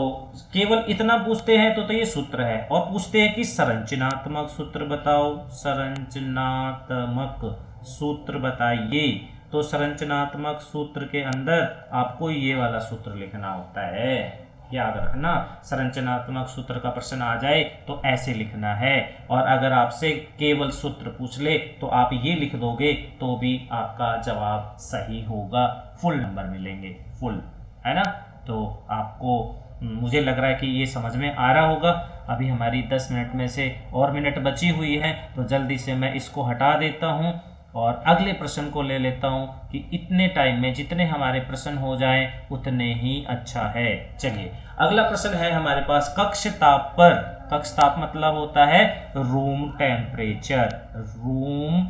केवल इतना पूछते हैं तो ये सूत्र है, और पूछते हैं कि संरचनात्मक सूत्र बताओ, संरचनात्मक सूत्र बताइए। तो संरचनात्मक सूत्र के अंदर आपको ये वाला सूत्र लिखना होता है, याद रखना। संरचनात्मक सूत्र का प्रश्न आ जाए तो ऐसे लिखना है, और अगर आपसे केवल सूत्र पूछ ले तो आप ये लिख दोगे तो भी आपका जवाब सही होगा, फुल नंबर मिलेंगे, फुल, है ना। तो आपको मुझे लग रहा है कि ये समझ में आ रहा होगा। अभी हमारी 10 मिनट में से और मिनट बची हुई है, तो जल्दी से मैं इसको हटा देता हूँ और अगले प्रश्न को ले लेता हूँ कि इतने टाइम में जितने हमारे प्रश्न हो जाएं उतने ही अच्छा है। चलिए अगला प्रश्न है हमारे पास कक्ष ताप पर। कक्ष ताप मतलब होता है room temperature. Room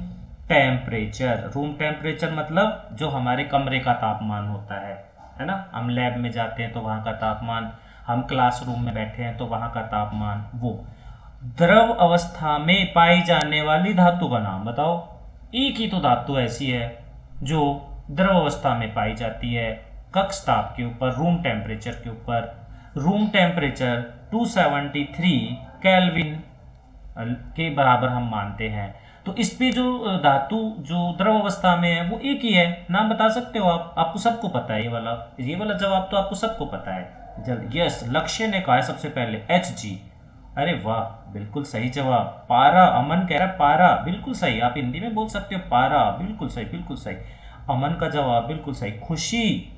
temperature, room temperature मतलब जो हमारे कमरे का तापमान होता है ना। हम लैब में जाते हैं तो वहाँ का तापमान, हम क्लासरूम में बैठे हैं तो वहाँ का तापमान। वो द्रव अवस्था में पाई जाने वाली धातु का नाम बताओ। एक ही तो धातु ऐसी है जो द्रव अवस्था में पाई जाती है कक्ष ताप के ऊपर, रूम टेम्परेचर के ऊपर। रूम टेम्परेचर 273 केल्विन के बराबर हम मानते हैं। तो इस पे जो धातु जो द्रव अवस्था में है वो एक ही है। नाम बता सकते हो आप? आपको सबको पता है ये वाला जवाब तो आपको सबको पता है। जल्द यस, लक्ष्य ने कहा है सबसे पहले Hg। अरे वाह, बिल्कुल सही जवाब। पारा, अमन कह रहा है पारा, बिल्कुल सही। आप हिंदी में बोल सकते हो पारा, बिल्कुल सही, बिल्कुल सही। अमन का जवाब बिल्कुल सही। खुशी,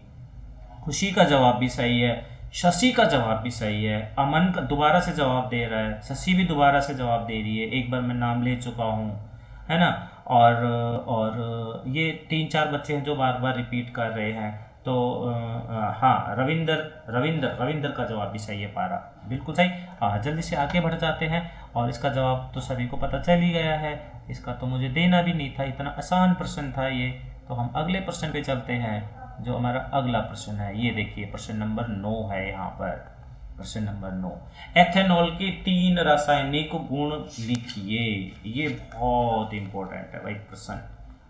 खुशी का जवाब भी सही है। शशि का जवाब भी सही है। अमन का दोबारा से जवाब दे रहा है, शशि भी दोबारा से जवाब दे रही है। एक बार मैं नाम ले चुका हूँ, है ना। और ये 3-4 बच्चे हैं जो बार बार रिपीट कर रहे हैं। तो हाँ, रविंदर का जवाब भी सही है, पारा, बिल्कुल सही। जल्दी से आगे बढ़ जाते हैं, और इसका जवाब तो सभी को पता चल ही गया है। इसका तो मुझे देना भी नहीं था, इतना आसान प्रश्न था ये। तो हम अगले प्रश्न पे चलते हैं, जो हमारा अगला प्रश्न है। ये देखिए प्रश्न नंबर 9 है यहाँ पर। प्रश्न नंबर 9, एथेनॉल के 3 रासायनिक गुण लिखिए। ये बहुत इंपॉर्टेंट है भाई प्रश्न।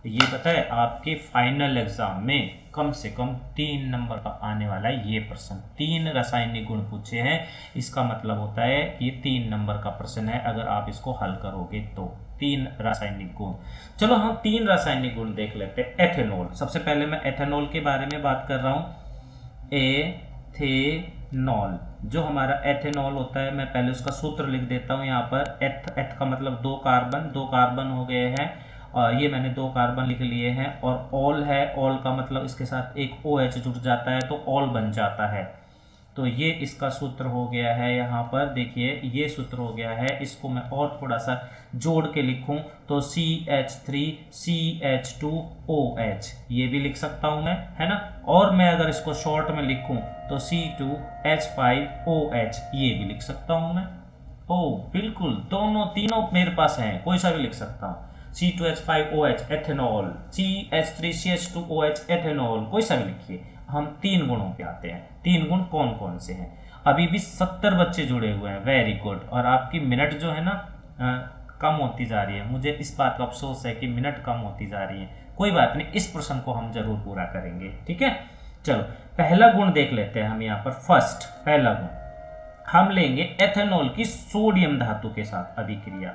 ये पता है आपके फाइनल एग्जाम में कम से कम 3 नंबर का आने वाला है ये प्रश्न। 3 रासायनिक गुण पूछे हैं, इसका मतलब होता है कि ये 3 नंबर का प्रश्न है अगर आप इसको हल करोगे तो। 3 रासायनिक गुण। चलो हम 3 रासायनिक गुण देख लेते हैं। एथेनॉल, सबसे पहले मैं एथेनॉल के बारे में बात कर रहा हूँ। एथेनॉल, जो हमारा एथेनॉल होता है, मैं पहले उसका सूत्र लिख देता हूँ यहाँ पर। एथ का मतलब 2 कार्बन हो गए हैं, और ये मैंने 2 कार्बन लिख लिए हैं। और ऑल है, ऑल का मतलब इसके साथ एक OH जुड़ जाता है तो ऑल बन जाता है। तो ये इसका सूत्र हो गया है। यहाँ पर देखिए ये सूत्र हो गया है। इसको मैं और थोड़ा सा जोड़ के लिखूं तो CH3CH2OH ये भी लिख सकता हूं मैं, है ना। और मैं अगर इसको शॉर्ट में लिखूं तो C2H5OH ये भी लिख सकता हूं मैं। ओ बिल्कुल, दोनों तीनों मेरे पास हैं, कोई सा भी लिख सकता हूं। C2H5OH एथेनॉल, CH3CH2OH एथेनॉल, कोई सा भी लिखिए। हम 3 गुणों पे आते हैं। 3 गुण कौन कौन से हैं? अभी भी 70 बच्चे जुड़े हुए हैं, वेरी गुड। और आपकी मिनट जो है ना कम होती जा रही है। मुझे इस बात का अफसोस है कि मिनट कम होती जा रही है। कोई बात नहीं, इस प्रश्न को हम जरूर पूरा करेंगे, ठीक है। चलो पहला गुण देख लेते हैं हम यहाँ पर। फर्स्ट पहला गुण हम लेंगे एथेनॉल की सोडियम धातु के साथ अभिक्रिया।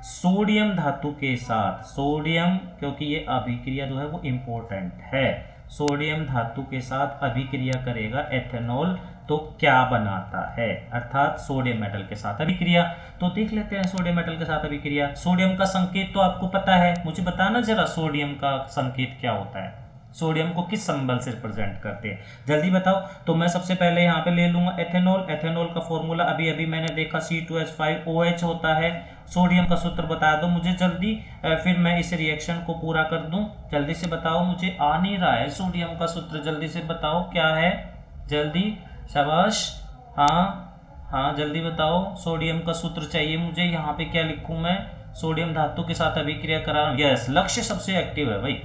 सोडियम धातु के साथ, सोडियम, क्योंकि ये अभिक्रिया जो है वो इंपॉर्टेंट है। सोडियम धातु के साथ अभिक्रिया करेगा एथेनॉल तो क्या बनाता है, अर्थात सोडियम मेटल के साथ अभिक्रिया। तो देख लेते हैं सोडियम मेटल के साथ अभिक्रिया। सोडियम का संकेत तो आपको पता है, मुझे बताना जरा सोडियम का संकेत क्या होता है। सोडियम को किस सिंबल से रिप्रेजेंट करते हैं, जल्दी बताओ। तो मैं सबसे पहले यहाँ पे ले लूंगा एथेनॉल। एथेनॉल का फॉर्मूला अभी अभी मैंने देखा C2H5OH होता है। सोडियम का सूत्र बता दो मुझे जल्दी, फिर मैं इस रिएक्शन को पूरा कर दूं। जल्दी से बताओ, मुझे आ नहीं रहा है सोडियम का सूत्र, जल्दी से बताओ क्या है, जल्दी, शाबाश। हाँ जल्दी बताओ, सोडियम का सूत्र चाहिए मुझे। यहाँ पे क्या लिखूं मैं? सोडियम धातु के साथ अभिक्रिया करा। यस, लक्ष्य सबसे एक्टिव है भाई।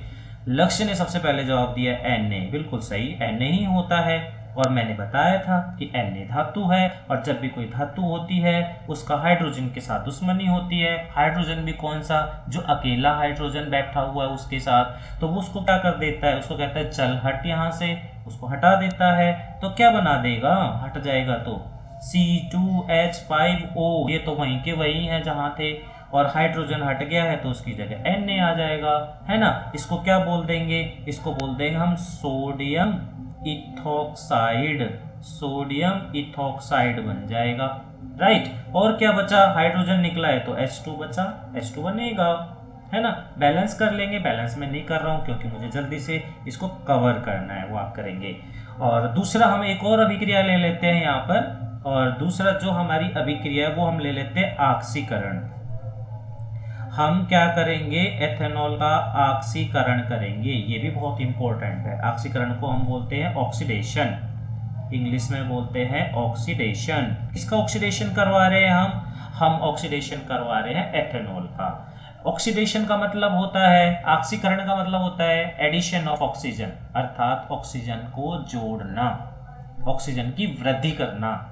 लक्ष्य ने सबसे पहले जवाब दिया Na, बिल्कुल सही, Na ही होता है। और मैंने बताया था कि Na धातु है, और जब भी कोई धातु होती है उसका हाइड्रोजन के साथ दुश्मनी होती है। हाइड्रोजन भी कौन सा, जो अकेला हाइड्रोजन बैठा हुआ है उसके साथ, तो वो उसको क्या कर देता है, उसको कहता है चल हट यहाँ से, उसको हटा देता है। तो क्या बना देगा, हट जाएगा तो C2H5O, ये तो वहीं के वही है जहाँ थे, और हाइड्रोजन हट गया है तो उसकी जगह Na आ जाएगा, है ना। इसको क्या बोल देंगे, इसको बोल देंगे हम सोडियम इथॉक्साइड, सोडियम इथॉक्साइड बन जाएगा, राइट। और क्या बचा, हाइड्रोजन निकला है तो H2 बचा, H2 बनेगा, है ना। बैलेंस कर लेंगे, बैलेंस में नहीं कर रहा हूँ क्योंकि मुझे जल्दी से इसको कवर करना है, वो आप करेंगे। और दूसरा हम एक और अभिक्रिया ले लेते हैं यहाँ पर, और दूसरा जो हमारी अभिक्रिया है वो हम ले लेते हैं ऑक्सीकरण। हम क्या करेंगे, एथेनॉल का ऑक्सीकरण करेंगे, ये भी बहुत इंपॉर्टेंट है। ऑक्सीकरण को हम बोलते हैं ऑक्सीडेशन, इंग्लिश में बोलते हैं ऑक्सीडेशन। किसका ऑक्सीडेशन करवा रहे हैं हम ऑक्सीडेशन करवा रहे हैं एथेनॉल का। ऑक्सीडेशन का मतलब होता है, ऑक्सीकरण का मतलब होता है एडिशन ऑफ ऑक्सीजन, अर्थात ऑक्सीजन को जोड़ना, ऑक्सीजन की वृद्धि करना।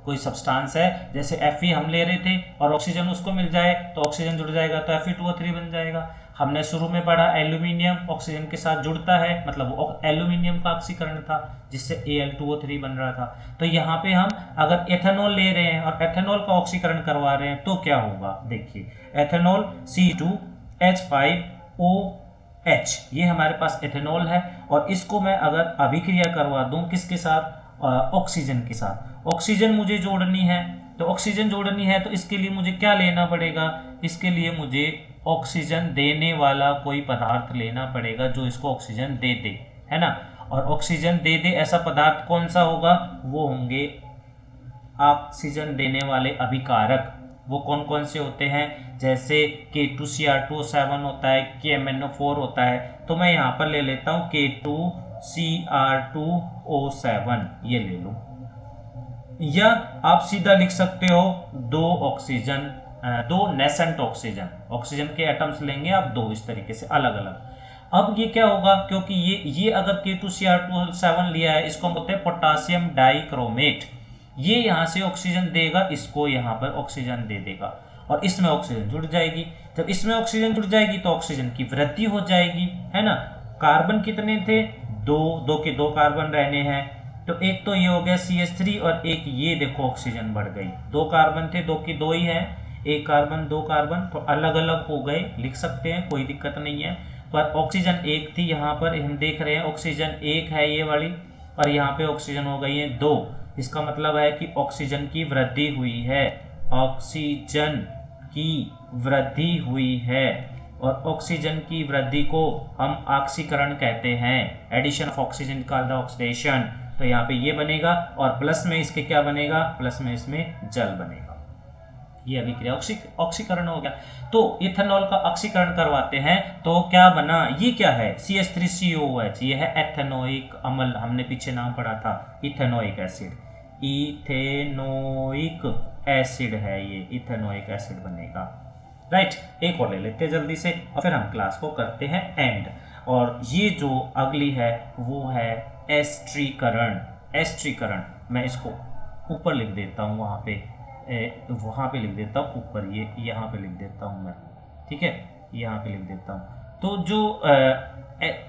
कोई सब्सटेंस है, जैसे Fe हम ले रहे थे और ऑक्सीजन उसको मिल जाए तो ऑक्सीजन जुड़ जाएगा तो Fe2O3 बन जाएगा। हमने शुरू में पढ़ा एल्यूमिनियम ऑक्सीजन के साथ जुड़ता है, मतलब वो एल्यूमिनियम का ऑक्सीकरण था जिससे Al2O3 बन रहा था। तो यहाँ पे हम अगर एथेनॉल ले रहे हैं और एथेनॉल का ऑक्सीकरण करवा रहे हैं तो क्या होगा, देखिए एथेनॉल C2H5OH, ये हमारे पास एथेनॉल है, और इसको मैं अगर अभिक्रिया करवा दूं किसके साथ, ऑक्सीजन के साथ। ऑक्सीजन मुझे जोड़नी है, तो ऑक्सीजन जोड़नी है तो इसके लिए मुझे क्या लेना पड़ेगा, इसके लिए मुझे ऑक्सीजन देने वाला कोई पदार्थ लेना पड़ेगा जो इसको ऑक्सीजन दे दे, है ना। और ऑक्सीजन दे दे ऐसा पदार्थ कौन सा होगा, वो होंगे ऑक्सीजन देने वाले अभिकारक। वो कौन कौन से होते हैं, जैसे K2Cr2O7 होता है, KMnO4 होता है, तो मैं यहाँ पर ले लेता हूँ K2Cr2O7, ये ले लूँ। या आप सीधा लिख सकते हो दो नेसेंट ऑक्सीजन, ऑक्सीजन के एटम्स लेंगे आप दो, इस तरीके से अलग अलग। अब ये क्या होगा, क्योंकि ये अगर K2Cr2O7 लिया है, इसको हम बोलते हैं पोटासियम डाइक्रोमेट, ये यहाँ से ऑक्सीजन देगा, इसको यहाँ पर ऑक्सीजन दे देगा, और इसमें ऑक्सीजन जुड़ जाएगी। जब इसमें ऑक्सीजन जुड़ जाएगी तो ऑक्सीजन की वृद्धि हो जाएगी, है ना। कार्बन कितने थे, दो के दो कार्बन रहने हैं, तो एक तो ये हो गया CH3, और एक ये देखो ऑक्सीजन बढ़ गई, दो कार्बन थे, दो की दो ही है, एक कार्बन दो कार्बन, तो अलग अलग हो गए, लिख सकते हैं, कोई दिक्कत नहीं है। पर ऑक्सीजन एक थी, यहाँ पर हम देख रहे हैं ऑक्सीजन एक है ये वाली, और यहाँ पे ऑक्सीजन हो गई है दो। इसका मतलब है कि ऑक्सीजन की वृद्धि हुई है, ऑक्सीजन की वृद्धि हुई है, और ऑक्सीजन की वृद्धि को हम ऑक्सीकरण कहते हैं, addition of oxygen called oxidation. तो यहाँ पे ये बनेगा, और प्लस में इसके क्या बनेगा, प्लस में इसमें जल बनेगा, ये अभिक्रिया ऑक्सीकरण हो गया। तो इथेनॉल का ऑक्सीकरण करवाते हैं तो क्या बना, ये क्या है, CH3COOH, ये है एथेनोइक अम्ल, हमने पीछे नाम पढ़ा था, इथेनोइक एसिड, इथेनोइक एसिड है ये, इथेनोइक एसिड बनेगा, राइट। एक और ले लेते हैं जल्दी से और फिर हम क्लास को करते हैं एंड। और ये जो अगली है वो है एस्ट्रीकरण। एस्ट्रीकरण मैं इसको ऊपर लिख देता हूँ, वहाँ पे लिख देता हूँ ऊपर, ये यहाँ पे लिख देता हूँ मैं, ठीक है, यहाँ पे लिख देता हूँ। तो जो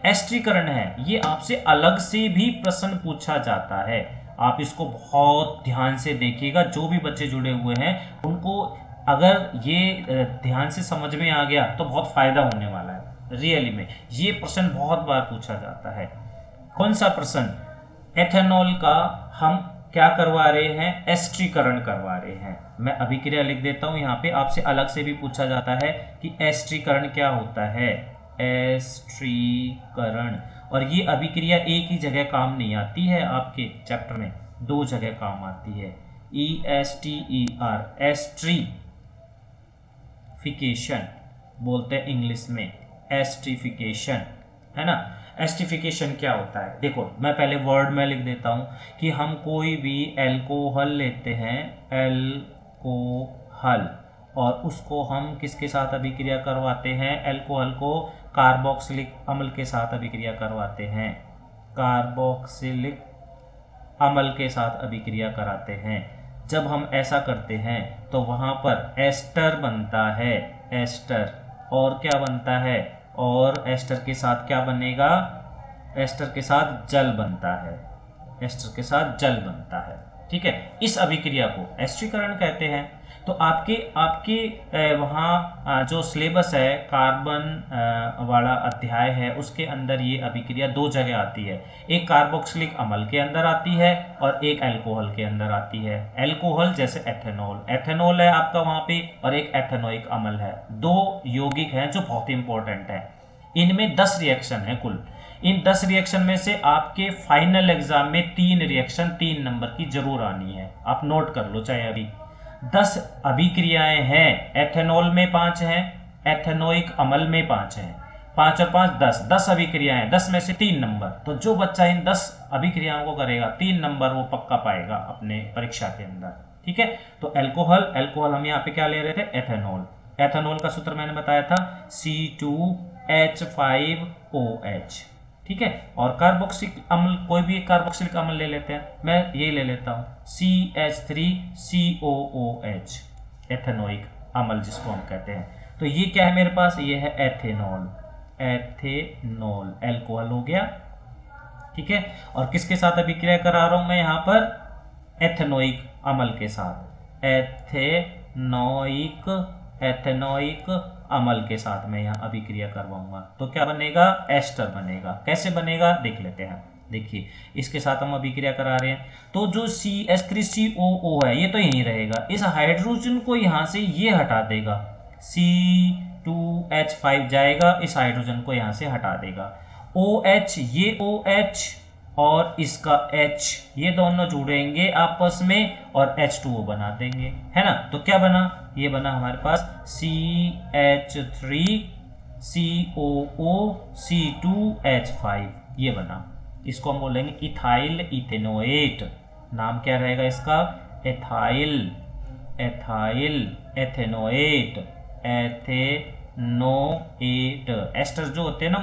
एस्ट्रीकरण है ये आपसे अलग से भी प्रश्न पूछा जाता है, आप इसको बहुत ध्यान से देखिएगा। जो भी बच्चे जुड़े हुए हैं उनको अगर ये ध्यान से समझ में आ गया तो बहुत फायदा होने वाला है, रियली में। ये प्रश्न बहुत बार पूछा जाता है। कौन सा प्रश्न, एथेनॉल का हम क्या करवा रहे हैं, एस्ट्रीकरण करवा रहे हैं। मैं अभिक्रिया लिख देता हूं यहाँ पे, आपसे अलग से भी पूछा जाता है कि एस्ट्रीकरण क्या होता है, एस्ट्रीकरण। और ये अभिक्रिया एक ही जगह काम नहीं आती है, आपके चैप्टर में दो जगह काम आती है। ESTER, एस्ट्रीफिकेशन बोलते हैं इंग्लिश में, एस्ट्रीफिकेशन, है ना। एस्ट्रीफिकेशन क्या होता है, देखो मैं पहले वर्ड में लिख देता हूं कि हम कोई भी एल्कोहल लेते हैं, एल्कोहल, और उसको हम किसके साथ अभिक्रिया करवाते हैं, एल्कोहल को कार्बोक्सिलिक अम्ल के साथ अभिक्रिया करवाते हैं, कार्बोक्सिलिक अमल के साथ अभिक्रिया कराते हैं। जब हम ऐसा करते हैं तो वहाँ पर एस्टर बनता है, एस्टर। और क्या बनता है, और एस्टर के साथ क्या बनेगा, एस्टर के साथ जल बनता है, एस्टर के साथ जल बनता है। ठीक है, इस अभिक्रिया को एस्टरीकरण कहते हैं। तो आपके आपके वहाँ जो सिलेबस है, कार्बन वाला अध्याय है, उसके अंदर ये अभिक्रिया दो जगह आती है। एक कार्बोक्सिलिक अम्ल के अंदर आती है और एक अल्कोहल के अंदर आती है। अल्कोहल जैसे एथेनॉल, एथेनॉल है आपका वहाँ पे, और एक एथेनोइक अम्ल है। दो यौगिक हैं जो बहुत इंपॉर्टेंट है। इनमें 10 रिएक्शन है कुल। इन 10 रिएक्शन में से आपके फाइनल एग्जाम में 3 रिएक्शन 3 नंबर की जरूर आनी है। आप नोट कर लो चाहे अभी। 10 अभिक्रियाएं हैं, एथेनॉल में 5 हैं, एथेनोइक अम्ल में 5 हैं, 5 और 5 10, 10 अभिक्रियाएं, 10 में से 3 नंबर। तो जो बच्चा इन 10 अभिक्रियाओं को करेगा 3 नंबर वो पक्का पाएगा अपने परीक्षा के अंदर। ठीक है, तो अल्कोहल, अल्कोहल हम यहाँ पे क्या ले रहे थे, एथेनॉल। एथेनॉल का सूत्र मैंने बताया था C2H5OH। ठीक है, और कार्बोक्सिलिक अम्ल, कोई भी एक कार्बोक्सिलिक अम्ल ले लेते हैं, मैं ये ले लेता हूँ CH3COOH, एथेनोइक अम्ल जिसको हम कहते हैं। तो ये क्या है मेरे पास, ये है एथेनॉल, एथेनॉल अल्कोहल हो गया। ठीक है, और किसके साथ अभिक्रिया करा रहा हूं मैं यहाँ पर, एथेनोइक अम्ल के साथ, एथेनोइक अम्ल के साथ मैं यहाँ अभिक्रिया करवाऊंगा। तो क्या बनेगा, एस्टर बनेगा। कैसे बनेगा देख लेते हैं। देखिए, इसके साथ हम अभिक्रिया करा रहे हैं, तो जो CH3COO है ये तो यहीं रहेगा, इस हाइड्रोजन को यहाँ से ये हटा देगा, C2H5 जाएगा, इस हाइड्रोजन को यहाँ से हटा देगा। OH, ये OH और इसका H, ये दोनों जुड़ेंगे आपस में और H2O बना देंगे, है ना। तो क्या बना, ये बना हमारे पास CH3COO C2H5, ये बना। इसको हम बोलेंगे इथाइल इथेनोएट। नाम क्या रहेगा इसका, ethyl, ethyl ethanoate, ethanoate. Ester जो होते हैं ना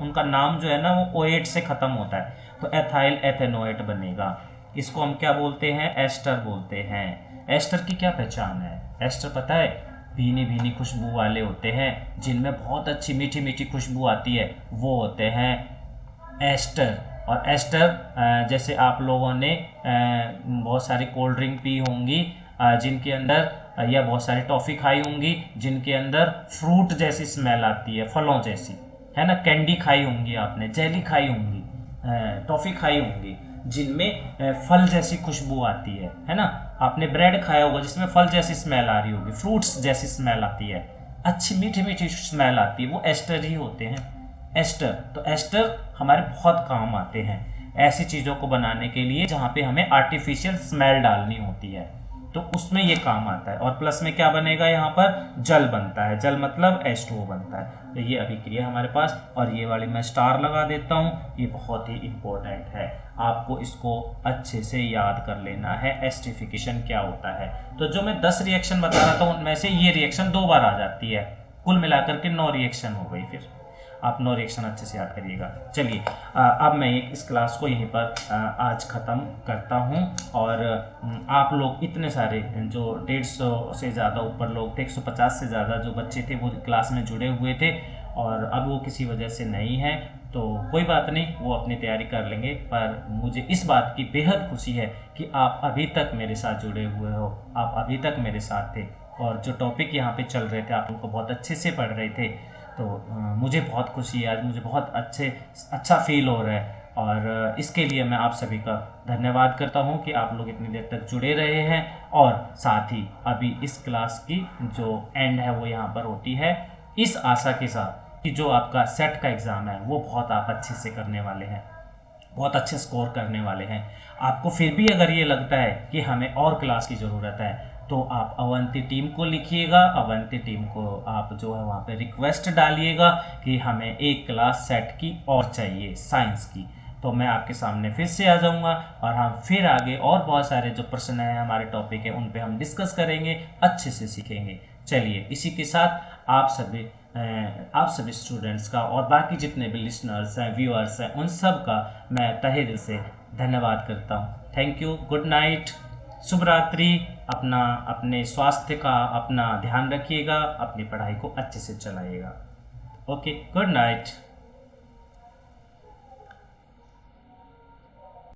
उनका नाम जो है ना वो ओएट से खत्म होता है, तो एथाइल एथेनोएट बनेगा। इसको हम क्या बोलते हैं, एस्टर बोलते हैं। एस्टर की क्या पहचान है, एस्टर पता है, भीनी भीनी खुशबू वाले होते हैं, जिनमें बहुत अच्छी मीठी मीठी खुशबू आती है, वो होते हैं एस्टर। और एस्टर जैसे आप लोगों ने बहुत सारी कोल्ड ड्रिंक पी होंगी जिनके अंदर, या बहुत सारी टॉफ़ी खाई होंगी जिनके अंदर फ्रूट जैसी स्मेल आती है, फलों जैसी, है ना। कैंडी खाई होंगी आपने, जेली खाई होंगी, टॉफ़ी खाई होंगी जिनमें फल जैसी खुशबू आती है ना। आपने ब्रेड खाया होगा जिसमें फल जैसी स्मेल आ रही होगी, फ्रूट्स जैसी स्मेल आती है, अच्छी मीठी मीठी स्मेल आती है, वो एस्टर ही होते हैं, एस्टर। तो एस्टर हमारे बहुत काम आते हैं ऐसी चीज़ों को बनाने के लिए जहाँ पे हमें आर्टिफिशियल स्मेल डालनी होती है, तो उसमें ये काम आता है। और प्लस में क्या बनेगा, यहाँ पर जल बनता है, जल मतलब H2O बनता है। तो ये अभिक्रिया हमारे पास, और ये वाली मैं स्टार लगा देता हूँ, ये बहुत ही इंपॉर्टेंट है, आपको इसको अच्छे से याद कर लेना है, एस्टरीफिकेशन क्या होता है। तो जो मैं 10 रिएक्शन बता रहा था उनमें से ये रिएक्शन 2 बार आ जाती है, कुल मिलाकर के 9 रिएक्शन हो गई। फिर आप 9 रिएक्शन अच्छे से याद करिएगा। चलिए अब मैं इस क्लास को यहीं पर आज ख़त्म करता हूं। और आप लोग इतने सारे जो 150 से ज़्यादा ऊपर लोग थे, 150 से ज़्यादा जो बच्चे थे वो क्लास में जुड़े हुए थे, और अब वो किसी वजह से नहीं है, तो कोई बात नहीं, वो अपनी तैयारी कर लेंगे। पर मुझे इस बात की बेहद खुशी है कि आप अभी तक मेरे साथ जुड़े हुए हो, आप अभी तक मेरे साथ थे, और जो टॉपिक यहाँ पे चल रहे थे आप उनको बहुत अच्छे से पढ़ रहे थे। तो मुझे बहुत खुशी है, आज मुझे बहुत अच्छा फील हो रहा है, और इसके लिए मैं आप सभी का धन्यवाद करता हूं कि आप लोग इतनी देर तक जुड़े रहे हैं। और साथ ही अभी इस क्लास की जो एंड है वो यहाँ पर होती है, इस आशा के साथ कि जो आपका सेट का एग्ज़ाम है वो बहुत आप अच्छे से करने वाले हैं, बहुत अच्छे स्कोर करने वाले हैं। आपको फिर भी अगर ये लगता है कि हमें और क्लास की ज़रूरत है, तो आप अवंती टीम को लिखिएगा, अवंती टीम को आप जो है वहाँ पे रिक्वेस्ट डालिएगा कि हमें एक क्लास सेट की और चाहिए साइंस की, तो मैं आपके सामने फिर से आ जाऊँगा, और हम फिर आगे और बहुत सारे जो प्रश्न हैं हमारे टॉपिक है उन पे हम डिस्कस करेंगे, अच्छे से सीखेंगे। चलिए, इसी के साथ आप सभी स्टूडेंट्स का और बाकी जितने भी लिसनर्स हैं, व्यूअर्स हैं, उन सब का मैं तहे दिल से धन्यवाद करता हूँ। थैंक यू, गुड नाइट, शुभ रात्रि। अपने स्वास्थ्य का अपना ध्यान रखिएगा, अपनी पढ़ाई को अच्छे से चलाइएगा। Okay, good night.